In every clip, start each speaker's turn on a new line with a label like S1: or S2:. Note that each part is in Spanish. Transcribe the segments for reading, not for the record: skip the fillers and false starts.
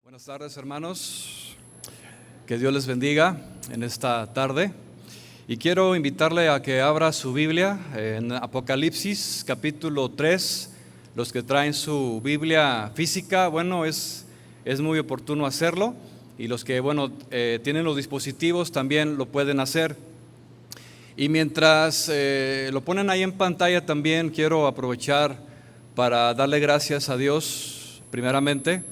S1: Buenas tardes, hermanos. Que Dios les bendiga en esta tarde. Y quiero invitarle a que abra su Biblia en Apocalipsis capítulo 3. Los que traen su Biblia física, es muy oportuno hacerlo. Y los que, tienen los dispositivos también lo pueden hacer. Y mientras lo ponen ahí en pantalla también quiero aprovechar para darle gracias a Dios, primeramente,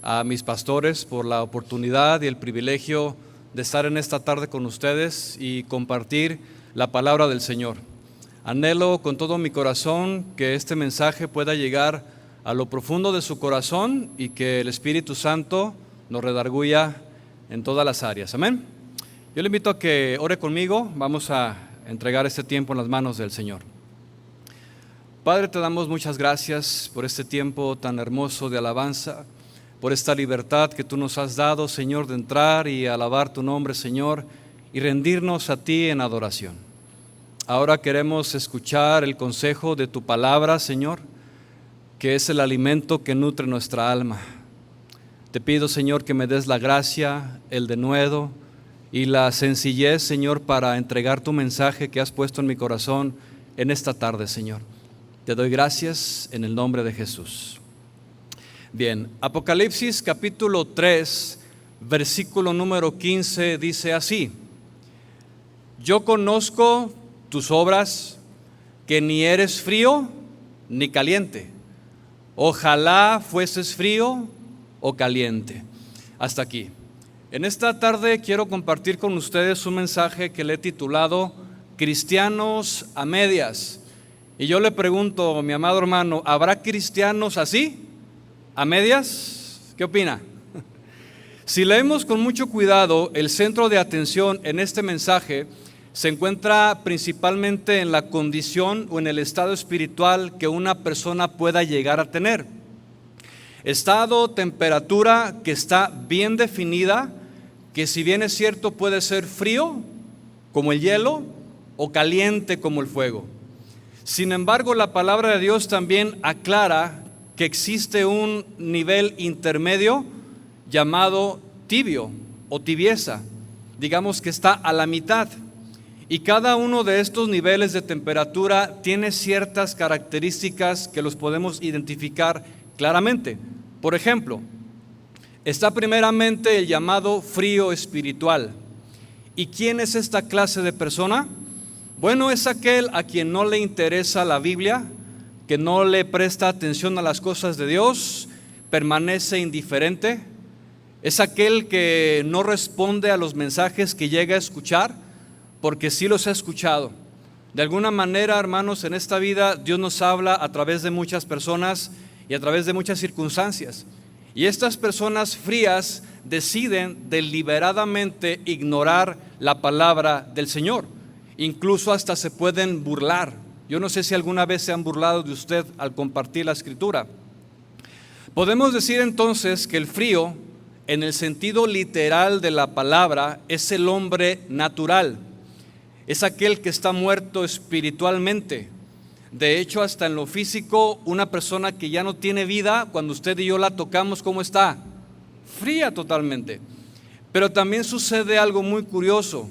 S1: a mis pastores por la oportunidad y el privilegio de estar en esta tarde con ustedes y compartir la palabra del Señor. Anhelo con todo mi corazón que este mensaje pueda llegar a lo profundo de su corazón y que el Espíritu Santo nos redarguya en todas las áreas. Amén. Yo le invito a que ore conmigo. Vamos a entregar este tiempo en las manos del Señor. Padre, te damos muchas gracias por este tiempo tan hermoso de alabanza, por esta libertad que tú nos has dado, Señor, de entrar y alabar tu nombre, Señor, y rendirnos a ti en adoración. Ahora queremos escuchar el consejo de tu palabra, Señor, que es el alimento que nutre nuestra alma. Te pido, Señor, que me des la gracia, el denuedo y la sencillez, Señor, para entregar tu mensaje que has puesto en mi corazón en esta tarde, Señor. Te doy gracias en el nombre de Jesús. Bien, Apocalipsis capítulo 3, versículo número 15 dice así: Yo conozco tus obras, que ni eres frío ni caliente. Ojalá fueses frío o caliente. Hasta aquí. En esta tarde quiero compartir con ustedes un mensaje que le he titulado Cristianos a medias. Y yo le pregunto, mi amado hermano, ¿habrá cristianos así? ¿A medias? ¿Qué opina? Si leemos con mucho cuidado, el centro de atención en este mensaje se encuentra principalmente en la condición o en el estado espiritual que una persona pueda llegar a tener. Estado, temperatura que está bien definida, que si bien es cierto puede ser frío como el hielo o caliente como el fuego. Sin embargo, la palabra de Dios también aclara que existe un nivel intermedio llamado tibio o tibieza, digamos que está a la mitad, y cada uno de estos niveles de temperatura tiene ciertas características que los podemos identificar claramente. Por ejemplo, está primeramente el llamado frío espiritual. ¿Y quién es esta clase de persona? Bueno, es aquel a quien no le interesa la Biblia, que no le presta atención a las cosas de Dios, permanece indiferente. Es aquel que no responde a los mensajes que llega a escuchar, porque sí los ha escuchado. De alguna manera, hermanos, en esta vida Dios nos habla a través de muchas personas y a través de muchas circunstancias. Y estas personas frías deciden deliberadamente ignorar la palabra del Señor. Incluso hasta se pueden burlar. Yo no sé si alguna vez se han burlado de usted al compartir la Escritura. Podemos decir entonces que el frío, en el sentido literal de la palabra, es el hombre natural. Es aquel que está muerto espiritualmente. De hecho, hasta en lo físico, una persona que ya no tiene vida, cuando usted y yo la tocamos, ¿cómo está? Fría totalmente. Pero también sucede algo muy curioso,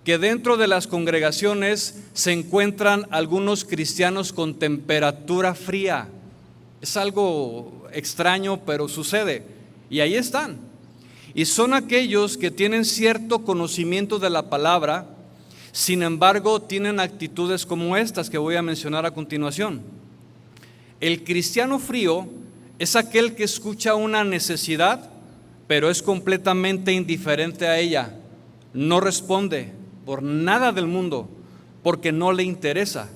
S1: que dentro de las congregaciones se encuentran algunos cristianos con temperatura fría. Es algo extraño, pero sucede. Y ahí están. Y son aquellos que tienen cierto conocimiento de la palabra, sin embargo, tienen actitudes como estas que voy a mencionar a continuación. El cristiano frío es aquel que escucha una necesidad, pero es completamente indiferente a ella. No responde por nada del mundo, porque no le interesa.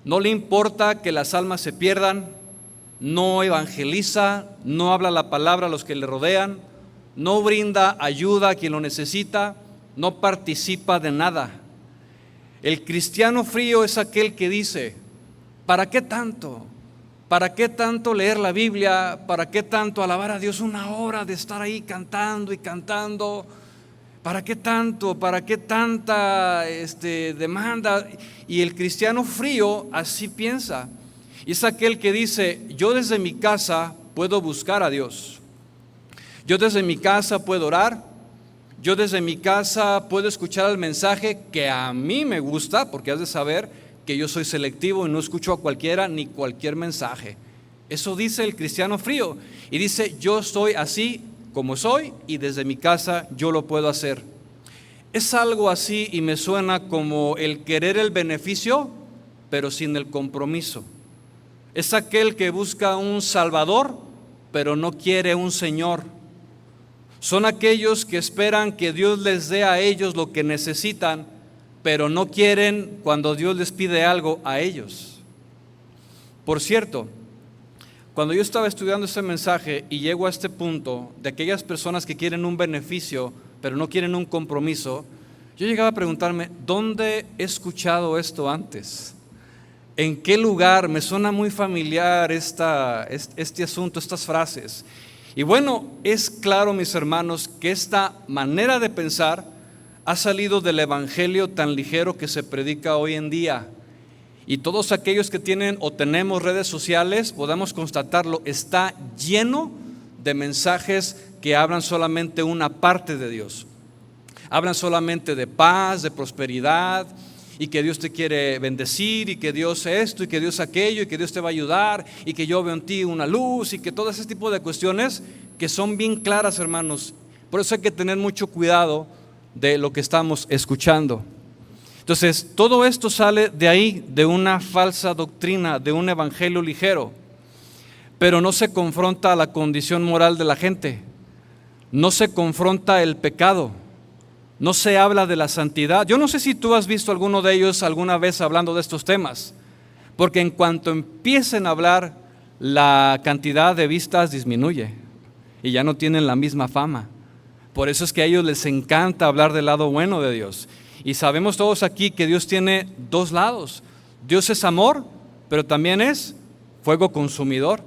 S1: No le importa que las almas se pierdan, no evangeliza, no habla la palabra a los que le rodean, no brinda ayuda a quien lo necesita, no participa de nada. El cristiano frío es aquel que dice: ¿para qué tanto? ¿Para qué tanto leer la Biblia? ¿Para qué tanto alabar a Dios? Una hora de estar ahí cantando y cantando. ¿Para qué tanto? ¿Para qué tanta demanda? Y el cristiano frío así piensa. Y es aquel que dice: yo desde mi casa puedo buscar a Dios. Yo desde mi casa puedo orar, yo desde mi casa puedo escuchar el mensaje que a mí me gusta, porque has de saber que yo soy selectivo y no escucho a cualquiera ni cualquier mensaje. Eso dice el cristiano frío, y dice: yo estoy así como soy y desde mi casa yo lo puedo hacer. Es algo así y me suena como el querer el beneficio, pero sin el compromiso. Es aquel que busca un salvador, pero no quiere un señor. Son aquellos que esperan que Dios les dé a ellos lo que necesitan, pero no quieren cuando Dios les pide algo a ellos. Por cierto, cuando yo estaba estudiando este mensaje y llego a este punto de aquellas personas que quieren un beneficio, pero no quieren un compromiso, yo llegaba a preguntarme: ¿dónde he escuchado esto antes? ¿En qué lugar? Me suena muy familiar este asunto, estas frases. Y bueno, es claro, mis hermanos, que esta manera de pensar ha salido del evangelio tan ligero que se predica hoy en día. Y todos aquellos que tienen o tenemos redes sociales, podemos constatarlo, está lleno de mensajes que hablan solamente una parte de Dios. Hablan solamente de paz, de prosperidad, y que Dios te quiere bendecir, y que Dios esto, y que Dios aquello, y que Dios te va a ayudar, y que yo veo en ti una luz, y que todo ese tipo de cuestiones que son bien claras, hermanos. Por eso hay que tener mucho cuidado de lo que estamos escuchando. Entonces, todo esto sale de ahí, de una falsa doctrina, de un evangelio ligero, pero no se confronta a la condición moral de la gente, no se confronta el pecado, no se habla de la santidad. Yo no sé si tú has visto alguno de ellos alguna vez hablando de estos temas, porque en cuanto empiecen a hablar, la cantidad de vistas disminuye y ya no tienen la misma fama. Por eso es que a ellos les encanta hablar del lado bueno de Dios. Y sabemos todos aquí que Dios tiene dos lados. Dios es amor, pero también es fuego consumidor.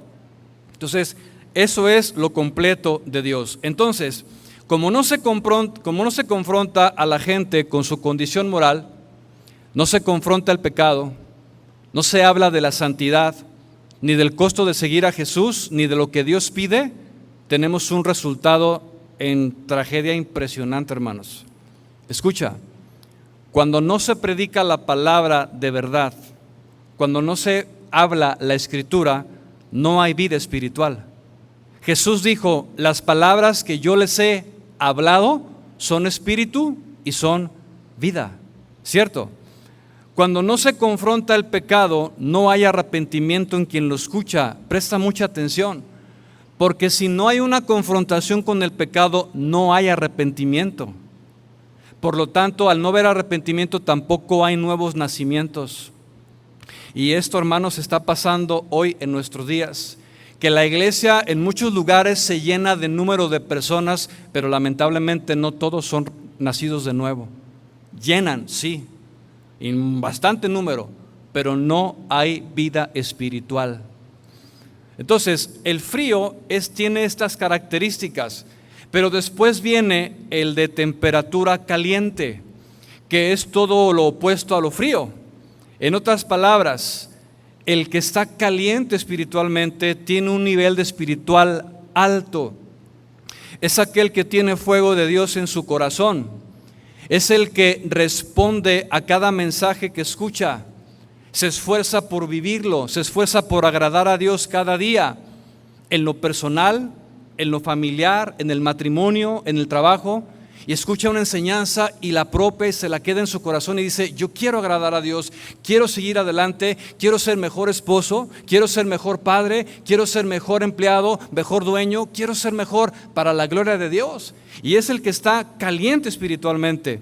S1: Entonces, eso es lo completo de Dios. Entonces, como no se confronta a la gente con su condición moral, no se confronta el pecado, no se habla de la santidad, ni del costo de seguir a Jesús, ni de lo que Dios pide, tenemos un resultado en tragedia impresionante, hermanos. Escucha, cuando no se predica la palabra de verdad, cuando no se habla la escritura, no hay vida espiritual. Jesús dijo: las palabras que yo les he hablado son espíritu y son vida, ¿cierto? Cuando no se confronta el pecado, no hay arrepentimiento en quien lo escucha. Presta mucha atención, porque si no hay una confrontación con el pecado, no hay arrepentimiento. Por lo tanto, al no haber arrepentimiento, tampoco hay nuevos nacimientos. Y esto, hermanos, está pasando hoy en nuestros días, que la iglesia en muchos lugares se llena de número de personas, pero lamentablemente no todos son nacidos de nuevo. Llenan, sí, en bastante número, pero no hay vida espiritual. Entonces, el frío tiene estas características, pero después viene el de temperatura caliente, que es todo lo opuesto a lo frío. En otras palabras, el que está caliente espiritualmente tiene un nivel de espiritual alto. Es aquel que tiene fuego de Dios en su corazón. Es el que responde a cada mensaje que escucha. Se esfuerza por vivirlo, se esfuerza por agradar a Dios cada día, en lo personal, en lo familiar, en el matrimonio, en el trabajo, y escucha una enseñanza y la apropia y se la queda en su corazón y dice: yo quiero agradar a Dios, quiero seguir adelante, quiero ser mejor esposo, quiero ser mejor padre, quiero ser mejor empleado, mejor dueño, quiero ser mejor para la gloria de Dios. Y es el que está caliente espiritualmente.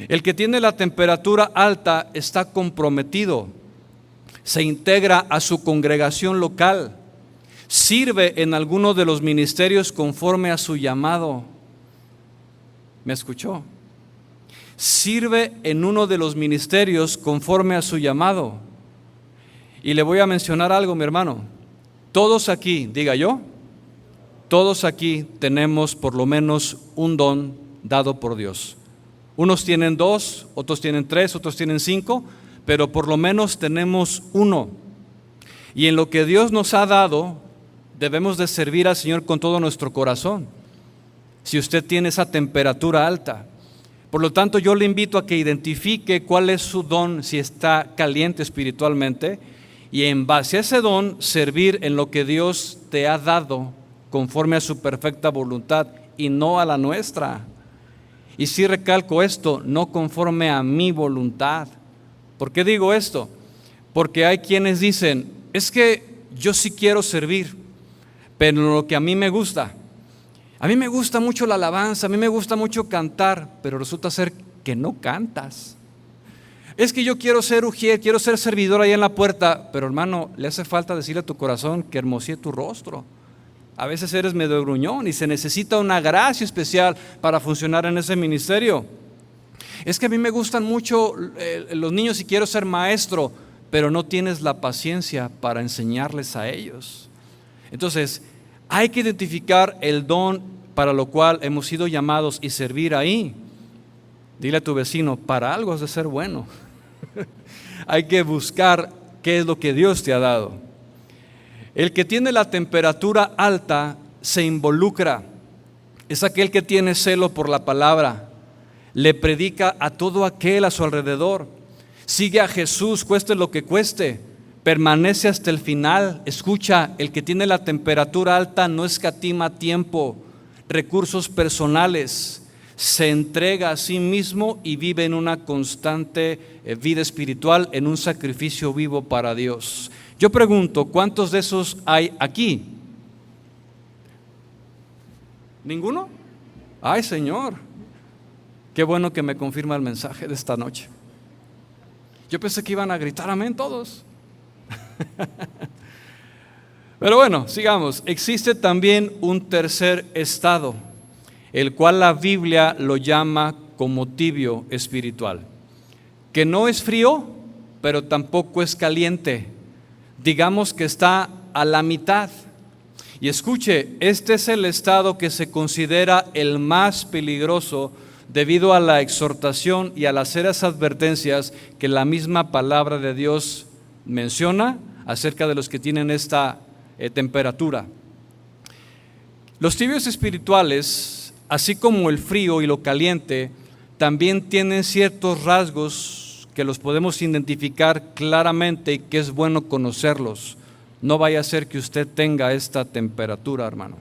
S1: El que tiene la temperatura alta está comprometido, se integra a su congregación local, sirve en alguno de los ministerios conforme a su llamado. ¿Me escuchó? Sirve en uno de los ministerios conforme a su llamado. Y le voy a mencionar algo, mi hermano. Todos aquí, diga yo, todos aquí tenemos por lo menos un don dado por Dios. Unos tienen 2, otros tienen 3, otros tienen 5, pero por lo menos tenemos uno. Y en lo que Dios nos ha dado, debemos de servir al Señor con todo nuestro corazón. si usted tiene esa temperatura alta. Por lo tanto, yo le invito a que identifique cuál es su don, si está caliente espiritualmente, y en base a ese don, servir en lo que Dios te ha dado conforme a su perfecta voluntad y no a la nuestra. Y sí recalco esto, no conforme a mi voluntad. ¿Por qué digo esto? Porque hay quienes dicen, es que yo sí quiero servir, pero lo que a mí me gusta mucho la alabanza, a mí me gusta mucho cantar, pero resulta ser que no cantas. Es que yo quiero ser ujier, quiero ser servidor ahí en la puerta, pero hermano, le hace falta decirle a tu corazón que hermosee tu rostro. A veces eres medio gruñón y se necesita una gracia especial para funcionar en ese ministerio. Es que a mí me gustan mucho los niños y quiero ser maestro, pero no tienes la paciencia para enseñarles a ellos. Entonces, hay que identificar el don para lo cual hemos sido llamados y servir ahí. Dile a tu vecino, para algo has de ser bueno. Hay que buscar qué es lo que Dios te ha dado. El que tiene la temperatura alta se involucra. Es aquel que tiene celo por la palabra. Le predica a todo aquel a su alrededor. Sigue a Jesús, cueste lo que cueste. Permanece hasta el final. Escucha, el que tiene la temperatura alta no escatima tiempo, recursos personales. Se entrega a sí mismo y vive en una constante vida espiritual, en un sacrificio vivo para Dios. Yo pregunto, ¿cuántos de esos hay aquí? ¿Ninguno? Ay, Señor, qué bueno que me confirma el mensaje de esta noche. Yo pensé que iban a gritar amén todos. Pero bueno, sigamos. Existe también un tercer estado, el cual la Biblia lo llama como tibio espiritual, que no es frío, pero tampoco es caliente. Digamos que está a la mitad. Y escuche, este es el estado que se considera el más peligroso debido a la exhortación y a las serias advertencias que la misma palabra de Dios menciona acerca de los que tienen esta temperatura. Los tibios espirituales, así como el frío y lo caliente, también tienen ciertos rasgos que los podemos identificar claramente y que es bueno conocerlos. No vaya a ser que usted tenga esta temperatura, hermano.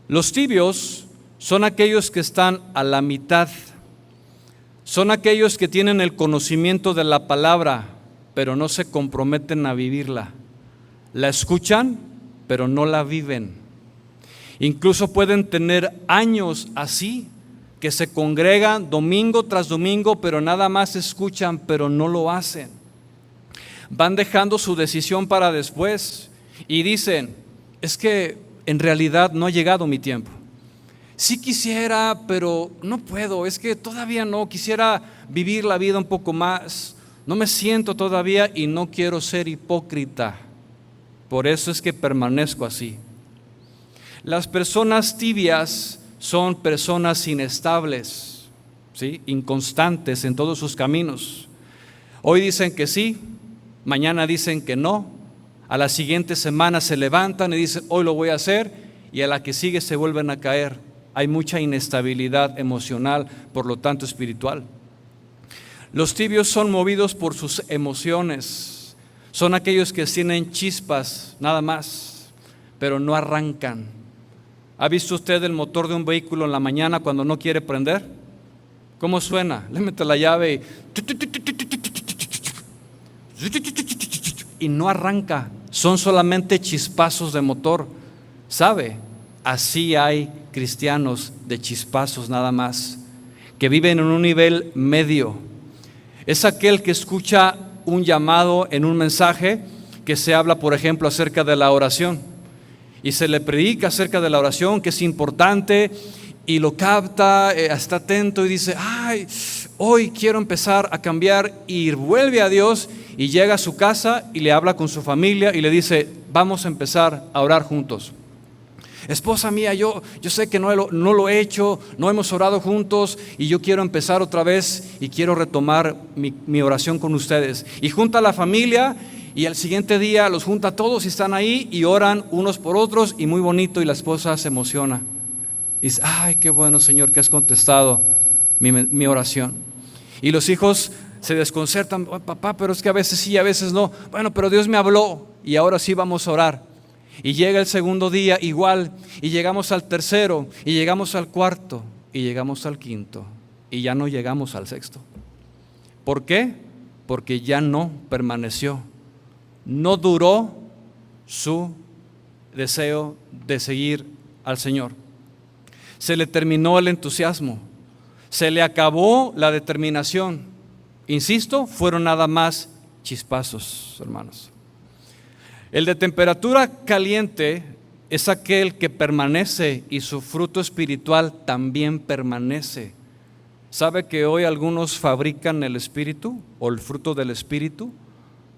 S1: Los tibios son aquellos que están a la mitad. Son aquellos que tienen el conocimiento de la palabra, pero no se comprometen a vivirla. La escuchan, pero no la viven. Incluso pueden tener años así, que se congregan domingo tras domingo, pero nada más escuchan, pero no lo hacen. Van dejando su decisión para después y dicen, es que en realidad no ha llegado mi tiempo. Sí quisiera, pero no puedo, es que todavía no, quisiera vivir la vida un poco más, no me siento todavía y no quiero ser hipócrita. Por eso es que permanezco así. Las personas tibias son personas inestables, ¿sí? Inconstantes en todos sus caminos. Hoy dicen que sí, mañana dicen que no, a la siguiente semana se levantan y dicen hoy lo voy a hacer, y a la que sigue se vuelven a caer. Hay mucha inestabilidad emocional, por lo tanto espiritual. Los tibios son movidos por sus emociones, son aquellos que tienen chispas nada más, pero no arrancan. ¿Ha visto usted el motor de un vehículo en la mañana cuando no quiere prender? ¿Cómo suena? Le mete la llave y no arranca. Son solamente chispazos de motor. ¿Sabe? Así hay cristianos de chispazos nada más, que viven en un nivel medio. Es aquel que escucha un llamado en un mensaje que se habla, por ejemplo, acerca de la oración. Y se le predica acerca de la oración, que es importante, y lo capta, está atento y dice, ay, hoy quiero empezar a cambiar, y vuelve a Dios y llega a su casa y le habla con su familia y le dice, vamos a empezar a orar juntos. Esposa mía, yo sé que no lo he hecho, no hemos orado juntos y yo quiero empezar otra vez y quiero retomar mi oración con ustedes. Y junta a la familia y al siguiente día los junta a todos y están ahí y oran unos por otros y muy bonito, y la esposa se emociona. Y dice, ay, qué bueno, Señor, que has contestado mi oración. Y los hijos se desconcertan, oh, papá, pero es que a veces sí, a veces no. Bueno, pero Dios me habló y ahora sí vamos a orar. Y llega el segundo día igual, y llegamos al tercero, y llegamos al cuarto, y llegamos al quinto, y ya no llegamos al sexto. ¿Por qué? Porque ya no permaneció, no duró su deseo de seguir al Señor. Se le terminó el entusiasmo, se le acabó la determinación. Insisto, fueron nada más chispazos, hermanos. El de temperatura caliente es aquel que permanece y su fruto espiritual también permanece. ¿Sabe que hoy algunos fabrican el espíritu o el fruto del espíritu?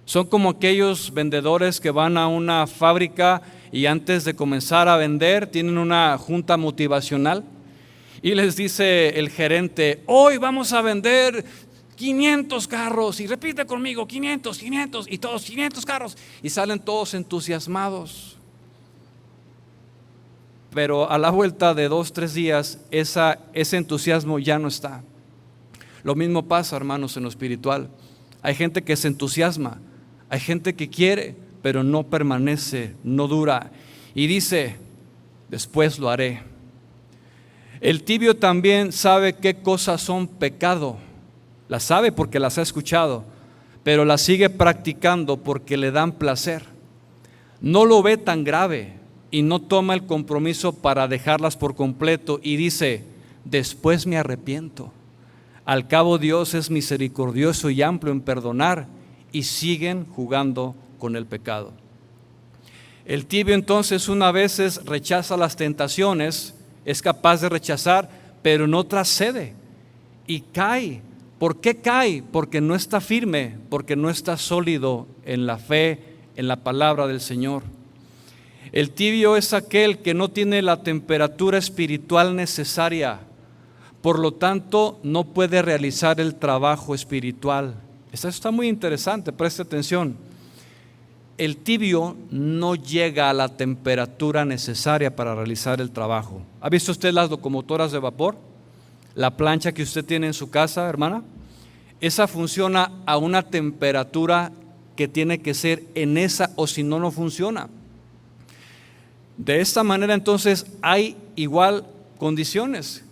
S1: Son como aquellos vendedores que van a una fábrica y antes de comenzar a vender tienen una junta motivacional y les dice el gerente, hoy vamos a vender 500 carros, y repite conmigo, 500, 500, y todos 500 carros, y salen todos entusiasmados. Pero a la vuelta de 2, 3 días, ese entusiasmo ya no está. Lo mismo pasa, hermanos, en lo espiritual. Hay gente que se entusiasma, hay gente que quiere, pero no permanece, no dura, y dice, después lo haré. El tibio también sabe qué cosas son pecado. Las sabe porque las ha escuchado, pero las sigue practicando porque le dan placer. No lo ve tan grave y no toma el compromiso para dejarlas por completo y dice, después me arrepiento. Al cabo Dios es misericordioso y amplio en perdonar, y siguen jugando con el pecado. El tibio entonces una vez rechaza las tentaciones, es capaz de rechazar, pero no trascede y cae. ¿Por qué cae? Porque no está firme, porque no está sólido en la fe, en la palabra del Señor. El tibio es aquel que no tiene la temperatura espiritual necesaria, por lo tanto no puede realizar el trabajo espiritual. Esto está muy interesante, preste atención. El tibio no llega a la temperatura necesaria para realizar el trabajo. ¿Ha visto usted las locomotoras de vapor? La plancha que usted tiene en su casa, hermana, esa funciona a una temperatura que tiene que ser en esa, o si no, no funciona. De esta manera entonces hay igual condiciones,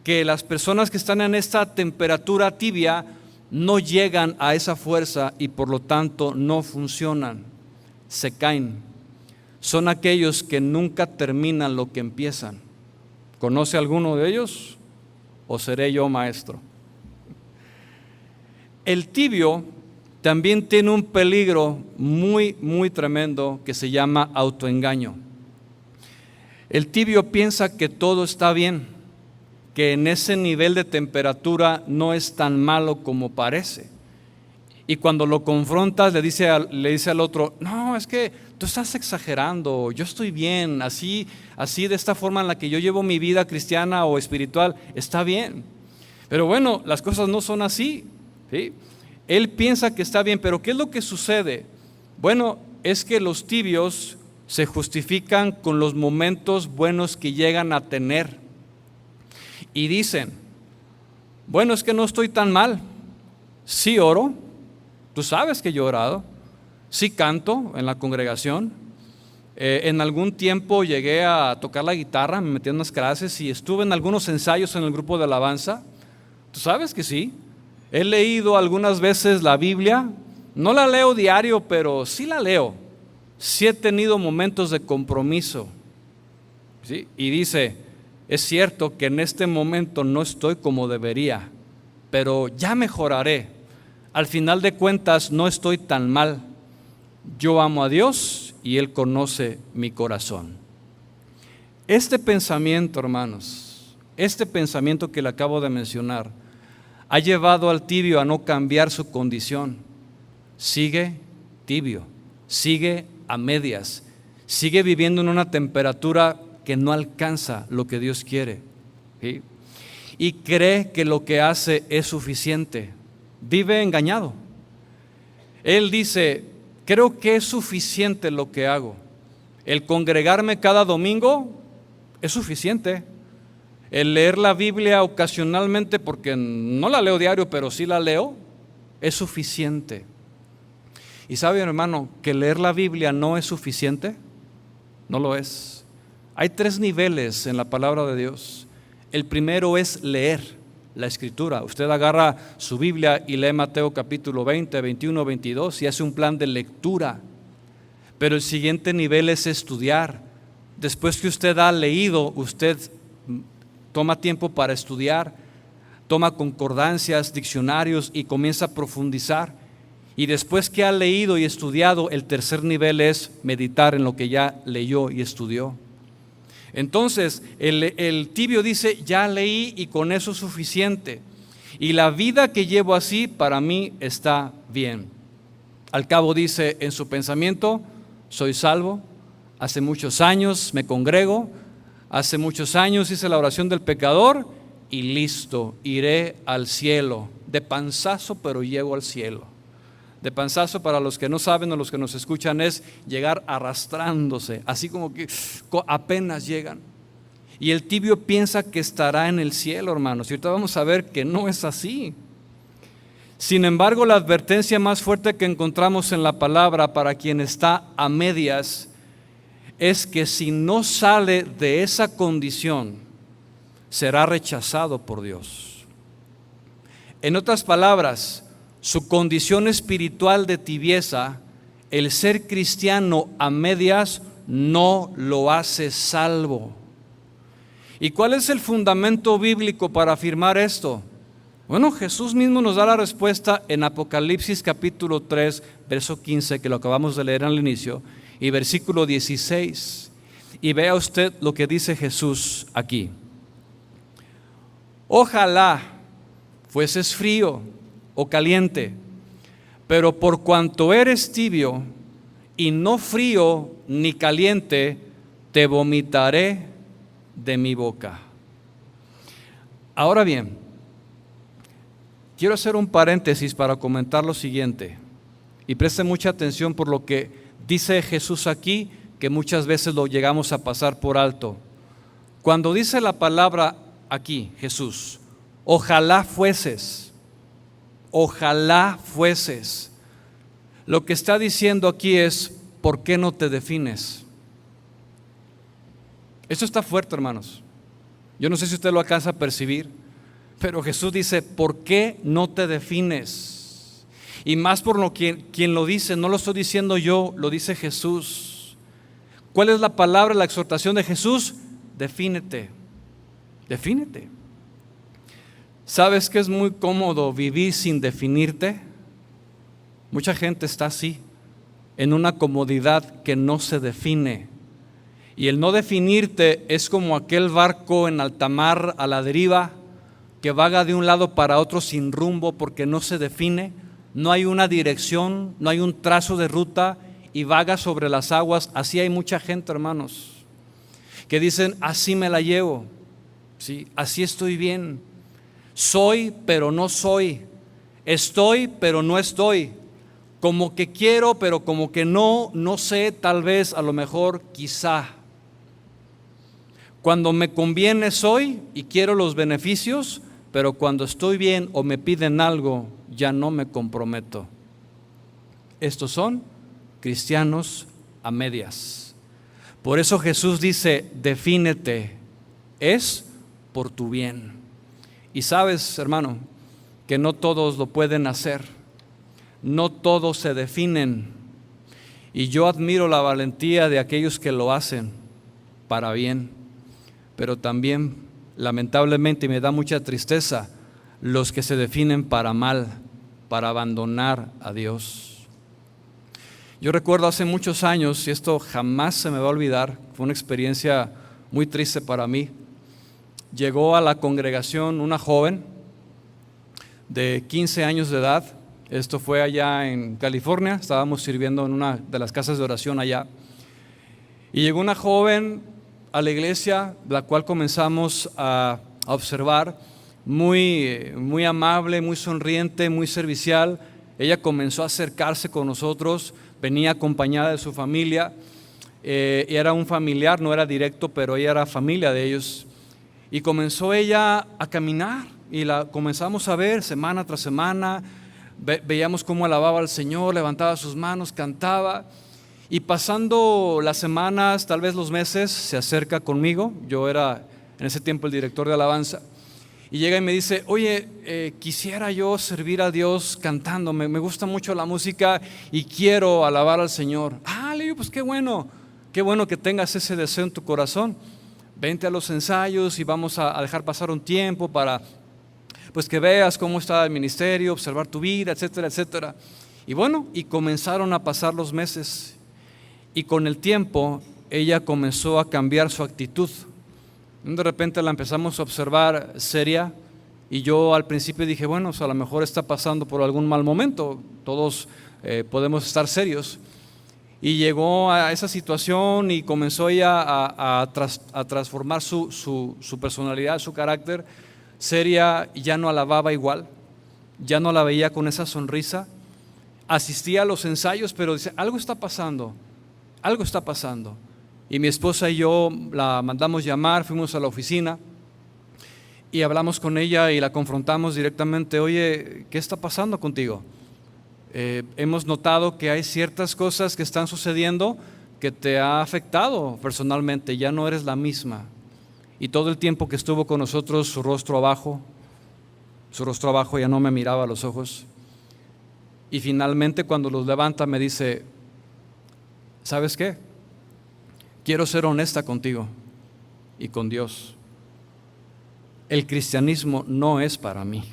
S1: que las personas que están en esta temperatura tibia no llegan a esa fuerza y por lo tanto no funcionan, se caen. Son aquellos que nunca terminan lo que empiezan. ¿Conoce alguno de ellos? ¿O seré yo maestro? El tibio también tiene un peligro muy, muy tremendo que se llama autoengaño. El tibio piensa que todo está bien, que en ese nivel de temperatura no es tan malo como parece. Y cuando lo confrontas le dice al otro, no, es que tú estás exagerando, yo estoy bien, así de esta forma en la que yo llevo mi vida cristiana o espiritual, está bien. Pero bueno, las cosas no son así, ¿sí? Él piensa que está bien, pero ¿qué es lo que sucede? Bueno, es que los tibios se justifican con los momentos buenos que llegan a tener. Y dicen, bueno, es que no estoy tan mal, sí oro, tú sabes que yo he orado, sí canto en la congregación, en algún tiempo llegué a tocar la guitarra, me metí en unas clases y estuve en algunos ensayos en el grupo de alabanza, tú sabes que sí, he leído algunas veces la Biblia, no la leo diario, pero sí la leo, sí he tenido momentos de compromiso, ¿sí? Y dice, es cierto que en este momento no estoy como debería, pero ya mejoraré. Al final de cuentas no estoy tan mal. Yo amo a Dios y Él conoce mi corazón. Este pensamiento, hermanos, este pensamiento que le acabo de mencionar, ha llevado al tibio a no cambiar su condición. Sigue tibio, sigue a medias, sigue viviendo en una temperatura que no alcanza lo que Dios quiere, ¿sí? Y cree que lo que hace es suficiente. Vive engañado. Él dice, creo que es suficiente lo que hago. El congregarme cada domingo es suficiente. El leer la Biblia ocasionalmente, porque no la leo diario, pero sí la leo, es suficiente. Y sabe, hermano, que leer la Biblia no es suficiente. No lo es. Hay 3 niveles en la palabra de Dios. El primero es leer la Escritura. Usted agarra su Biblia y lee Mateo capítulo 20, 21, 22 y hace un plan de lectura. Pero el siguiente nivel es estudiar. Después que usted ha leído, usted toma tiempo para estudiar, toma concordancias, diccionarios y comienza a profundizar. Y después que ha leído y estudiado, el tercer nivel es meditar en lo que ya leyó y estudió. Entonces, el tibio dice, ya leí y con eso es suficiente. Y la vida que llevo así, para mí está bien. Al cabo dice en su pensamiento, soy salvo, hace muchos años me congrego, hace muchos años hice la oración del pecador y listo, iré al cielo. De panzazo, pero llego al cielo. De panzazo, para los que no saben o los que nos escuchan, es llegar arrastrándose, así como que apenas llegan. Y el tibio piensa que estará en el cielo, hermanos. Y ahorita vamos a ver que no es así. Sin embargo, la advertencia más fuerte que encontramos en la palabra para quien está a medias es que si no sale de esa condición, será rechazado por Dios. En otras palabras, su condición espiritual de tibieza, el ser cristiano a medias, no lo hace salvo. ¿Y cuál es el fundamento bíblico para afirmar esto? Bueno, Jesús mismo nos da la respuesta en Apocalipsis capítulo 3, verso 15, que lo acabamos de leer al inicio, y versículo 16. Y vea usted lo que dice Jesús aquí. Ojalá fueses frío o caliente, pero por cuanto eres tibio y no frío ni caliente, te vomitaré de mi boca. Ahora bien, quiero hacer un paréntesis para comentar lo siguiente, y preste mucha atención por lo que dice Jesús aquí, que muchas veces lo llegamos a pasar por alto. Cuando dice la palabra aquí, Jesús, ojalá fueses, lo que está diciendo aquí es, ¿por qué no te defines? Esto está fuerte, hermanos. Yo no sé si usted lo alcanza a percibir, pero Jesús dice, ¿por qué no te defines? Y más por lo que quien lo dice, no lo estoy diciendo yo, lo dice Jesús. ¿Cuál es la palabra, la exhortación de Jesús? Defínete. ¿Sabes que es muy cómodo vivir sin definirte? Mucha gente está así, en una comodidad que no se define. Y el no definirte es como aquel barco en alta mar a la deriva que vaga de un lado para otro sin rumbo porque no se define, no hay una dirección, no hay un trazo de ruta y vaga sobre las aguas. Así hay mucha gente, hermanos, que dicen, así me la llevo, ¿sí? Así estoy bien. Soy, pero no soy. Estoy, pero no estoy. Como que quiero, pero como que no sé, tal vez, a lo mejor, quizá. Cuando me conviene soy y quiero los beneficios, pero cuando estoy bien o me piden algo, ya no me comprometo. Estos son cristianos a medias. Por eso Jesús dice, defínete, es por tu bien. Y sabes, hermano, que no todos lo pueden hacer, no todos se definen. Y yo admiro la valentía de aquellos que lo hacen para bien, pero también, lamentablemente, me da mucha tristeza los que se definen para mal, para abandonar a Dios. Yo recuerdo hace muchos años, y esto jamás se me va a olvidar, fue una experiencia muy triste para mí. Llegó a la congregación una joven de 15 años de edad. Esto fue allá en California, estábamos sirviendo en una de las casas de oración allá. Y llegó una joven a la iglesia, la cual comenzamos a observar, muy amable, muy sonriente, muy servicial. Ella comenzó a acercarse con nosotros, venía acompañada de su familia. Era un familiar, no era directo, pero ella era familia de ellos. Y comenzó ella a caminar y la comenzamos a ver semana tras semana. Veíamos cómo alababa al Señor, levantaba sus manos, cantaba. Y pasando las semanas, tal vez los meses, se acerca conmigo. Yo era en ese tiempo el director de alabanza. Y llega y me dice, oye, quisiera yo servir a Dios cantando, me gusta mucho la música y quiero alabar al Señor. Le digo, pues qué bueno que tengas ese deseo en tu corazón. Vente a los ensayos y vamos a dejar pasar un tiempo para pues que veas cómo está el ministerio, observar tu vida, etcétera, etcétera. Y bueno, y comenzaron a pasar los meses y con el tiempo ella comenzó a cambiar su actitud. De repente la empezamos a observar seria y yo al principio dije, bueno, a lo mejor está pasando por algún mal momento, todos podemos estar serios. Y llegó a esa situación y comenzó ella a transformar su personalidad, su carácter. Seria, ya no alababa igual, ya no la veía con esa sonrisa. Asistía a los ensayos, pero dice, algo está pasando. Y mi esposa y yo la mandamos llamar, fuimos a la oficina y hablamos con ella y la confrontamos directamente. Oye, ¿qué está pasando contigo? Hemos notado que hay ciertas cosas que están sucediendo que te ha afectado personalmente, ya no eres la misma. Y todo el tiempo que estuvo con nosotros, su rostro abajo ya no me miraba a los ojos. Y finalmente cuando los levanta me dice, ¿sabes qué? Quiero ser honesta contigo y con Dios. El cristianismo no es para mí.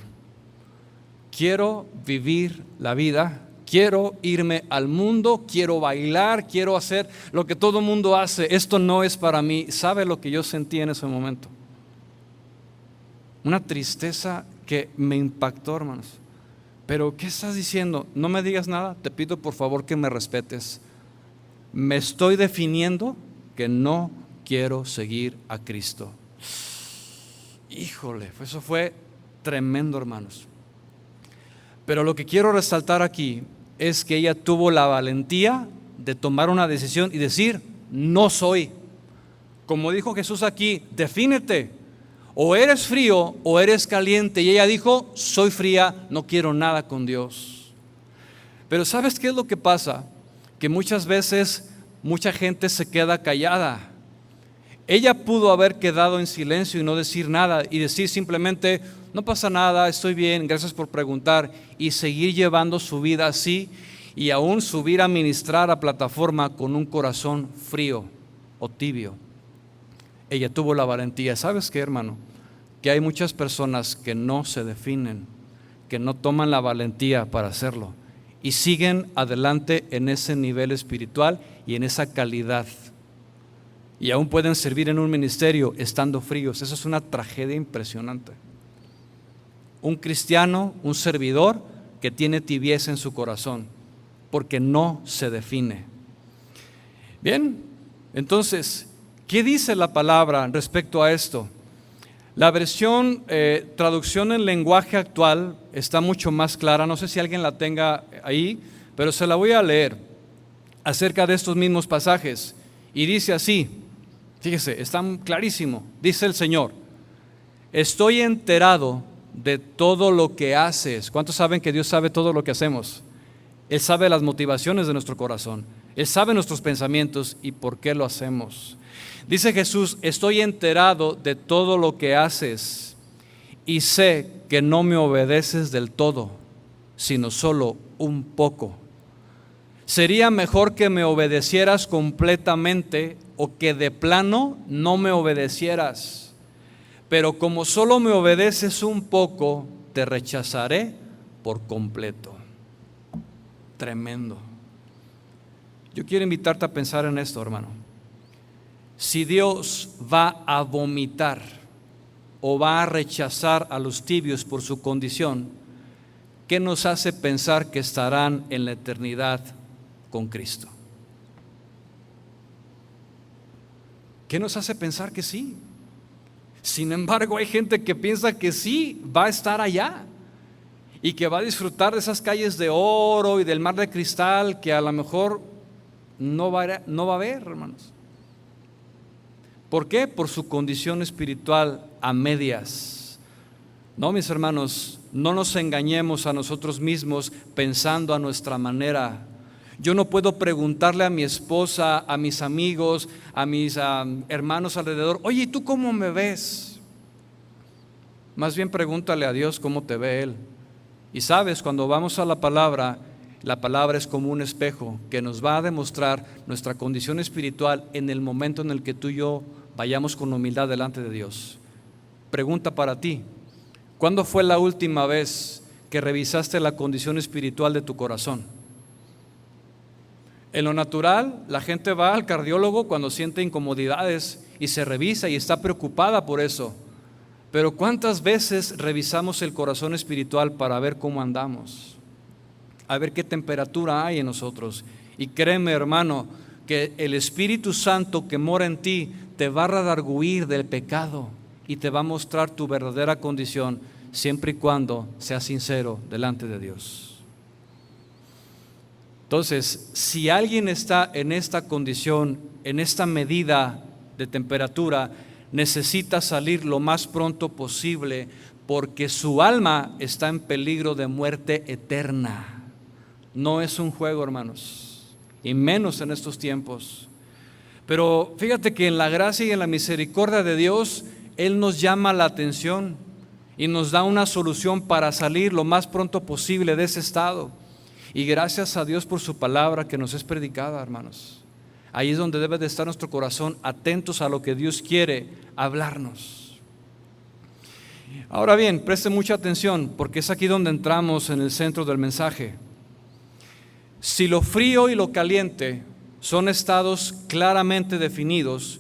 S1: Quiero vivir la vida, quiero irme al mundo, quiero bailar, quiero hacer lo que todo mundo hace. Esto no es para mí. ¿Sabe lo que yo sentí en ese momento? Una tristeza que me impactó, hermanos. Pero ¿qué estás diciendo? No me digas nada, te pido por favor que me respetes. Me estoy definiendo que no quiero seguir a Cristo. Híjole, eso fue tremendo, hermanos. Pero lo que quiero resaltar aquí es que ella tuvo la valentía de tomar una decisión y decir, no soy. Como dijo Jesús aquí, defínete, o eres frío o eres caliente. Y ella dijo, soy fría, no quiero nada con Dios. Pero ¿sabes qué es lo que pasa? Que muchas veces mucha gente se queda callada. Ella pudo haber quedado en silencio y no decir nada y decir simplemente, no pasa nada, estoy bien, gracias por preguntar, y seguir llevando su vida así y aún subir a ministrar a plataforma con un corazón frío o tibio. Ella tuvo la valentía. ¿Sabes qué, hermano? Que hay muchas personas que no se definen, que no toman la valentía para hacerlo y siguen adelante en ese nivel espiritual y en esa calidad. Y aún pueden servir en un ministerio estando fríos. Eso es una tragedia impresionante. Un cristiano, un servidor que tiene tibieza en su corazón, porque no se define. Bien, entonces, ¿qué dice la palabra respecto a esto? La versión, traducción en lenguaje actual está mucho más clara. No sé si alguien la tenga ahí, pero se la voy a leer acerca de estos mismos pasajes. Y dice así, fíjese, está clarísimo. Dice el Señor, estoy enterado de todo lo que haces. ¿Cuántos saben que Dios sabe todo lo que hacemos? Él sabe las motivaciones de nuestro corazón. Él sabe nuestros pensamientos y por qué lo hacemos. Dice Jesús, estoy enterado de todo lo que haces y sé que no me obedeces del todo, sino solo un poco. Sería mejor que me obedecieras completamente o que de plano no me obedecieras. Pero como solo me obedeces un poco, te rechazaré por completo. Tremendo. Yo quiero invitarte a pensar en esto, hermano. Si Dios va a vomitar o va a rechazar a los tibios por su condición, ¿qué nos hace pensar que estarán en la eternidad con Cristo? ¿Qué nos hace pensar que sí? Sin embargo, hay gente que piensa que sí, va a estar allá y que va a disfrutar de esas calles de oro y del mar de cristal que a lo mejor no va a haber, hermanos. ¿Por qué? Por su condición espiritual a medias. No, mis hermanos, no nos engañemos a nosotros mismos pensando a nuestra manera. Yo no puedo preguntarle a mi esposa, a mis amigos, a mis hermanos alrededor: oye, ¿y tú cómo me ves? Más bien pregúntale a Dios cómo te ve Él. Y sabes, cuando vamos a la palabra es como un espejo que nos va a demostrar nuestra condición espiritual en el momento en el que tú y yo vayamos con humildad delante de Dios. Pregunta para ti: ¿cuándo fue la última vez que revisaste la condición espiritual de tu corazón? En lo natural, la gente va al cardiólogo cuando siente incomodidades y se revisa y está preocupada por eso. Pero ¿cuántas veces revisamos el corazón espiritual para ver cómo andamos? A ver qué temperatura hay en nosotros. Y créeme, hermano, que el Espíritu Santo que mora en ti te va a redarguir del pecado y te va a mostrar tu verdadera condición, siempre y cuando seas sincero delante de Dios. Entonces, si alguien está en esta condición, en esta medida de temperatura, necesita salir lo más pronto posible, porque su alma está en peligro de muerte eterna. No es un juego, hermanos, y menos en estos tiempos. Pero fíjate que en la gracia y en la misericordia de Dios, Él nos llama la atención y nos da una solución para salir lo más pronto posible de ese estado. Y gracias a Dios por su palabra que nos es predicada, hermanos. Ahí es donde debe de estar nuestro corazón, atentos a lo que Dios quiere hablarnos. Ahora bien, preste mucha atención, porque es aquí donde entramos en el centro del mensaje. Si lo frío y lo caliente son estados claramente definidos,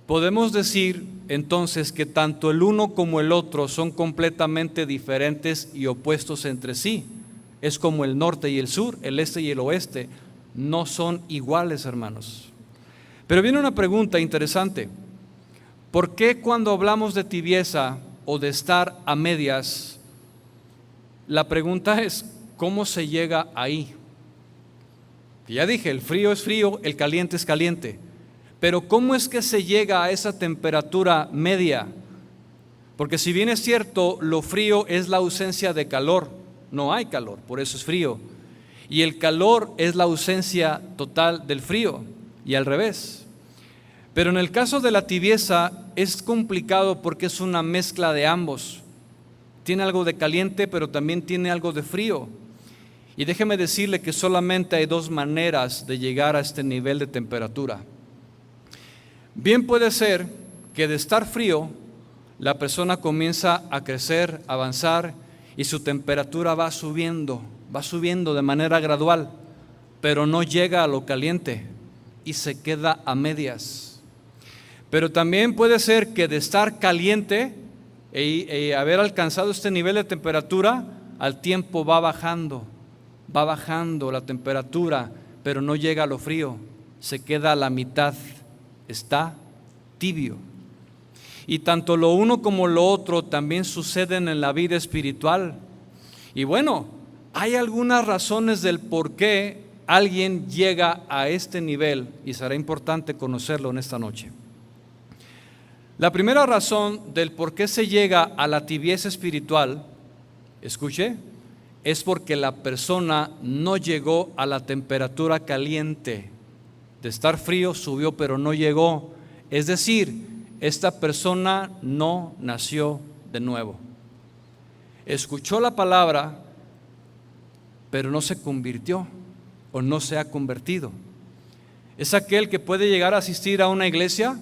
S1: podemos decir entonces que tanto el uno como el otro son completamente diferentes y opuestos entre sí. Es como el norte y el sur, el este y el oeste, no son iguales, hermanos. Pero viene una pregunta interesante: ¿por qué cuando hablamos de tibieza o de estar a medias, la pregunta es ¿cómo se llega ahí? Ya dije, el frío es frío, el caliente es caliente, pero ¿cómo es que se llega a esa temperatura media? Porque si bien es cierto, lo frío es la ausencia de calor, no hay calor, por eso es frío. Y el calor es la ausencia total del frío, y al revés. Pero en el caso de la tibieza es complicado porque es una mezcla de ambos. Tiene algo de caliente, pero también tiene algo de frío. Y déjeme decirle que solamente hay dos maneras de llegar a este nivel de temperatura. Bien puede ser que de estar frío, la persona comienza a crecer, a avanzar, y su temperatura va subiendo de manera gradual, pero no llega a lo caliente y se queda a medias. Pero también puede ser que de estar caliente y haber alcanzado este nivel de temperatura, al tiempo va bajando la temperatura, pero no llega a lo frío, se queda a la mitad, está tibio. Y tanto lo uno como lo otro también suceden en la vida espiritual. Y bueno, hay algunas razones del por qué alguien llega a este nivel, y será importante conocerlo en esta noche. La primera razón del por qué se llega a la tibieza espiritual, escuche, es porque la persona no llegó a la temperatura caliente. De estar frío subió, pero no llegó. Es decir, esta persona no nació de nuevo. Escuchó la palabra, pero no se convirtió o no se ha convertido. Es aquel que puede llegar a asistir a una iglesia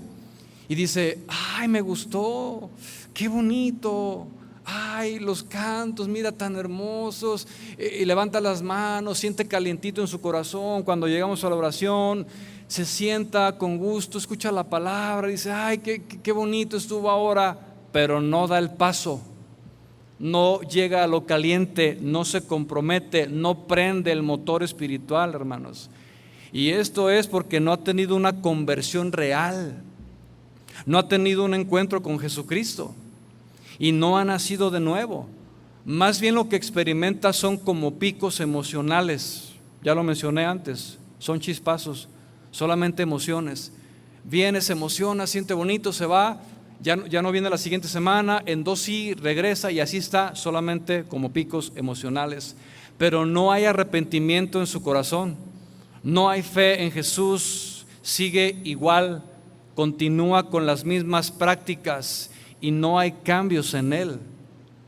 S1: y dice: ay, me gustó, qué bonito, ay, los cantos, mira tan hermosos, y levanta las manos, siente calientito en su corazón cuando llegamos a la oración. Se sienta con gusto, escucha la palabra, dice: ay, qué bonito estuvo ahora, pero no da el paso, no llega a lo caliente, no se compromete, no prende el motor espiritual, hermanos. Y esto es porque no ha tenido una conversión real, no ha tenido un encuentro con Jesucristo y no ha nacido de nuevo. Más bien lo que experimenta son como picos emocionales, ya lo mencioné antes, son chispazos, solamente emociones. viene, se emociona, siente bonito, se va, ya no viene la siguiente semana, en 2 sí, regresa y así está, solamente como picos emocionales. Pero no hay arrepentimiento en su corazón, no hay fe en Jesús, sigue igual, continúa con las mismas prácticas y no hay cambios en él.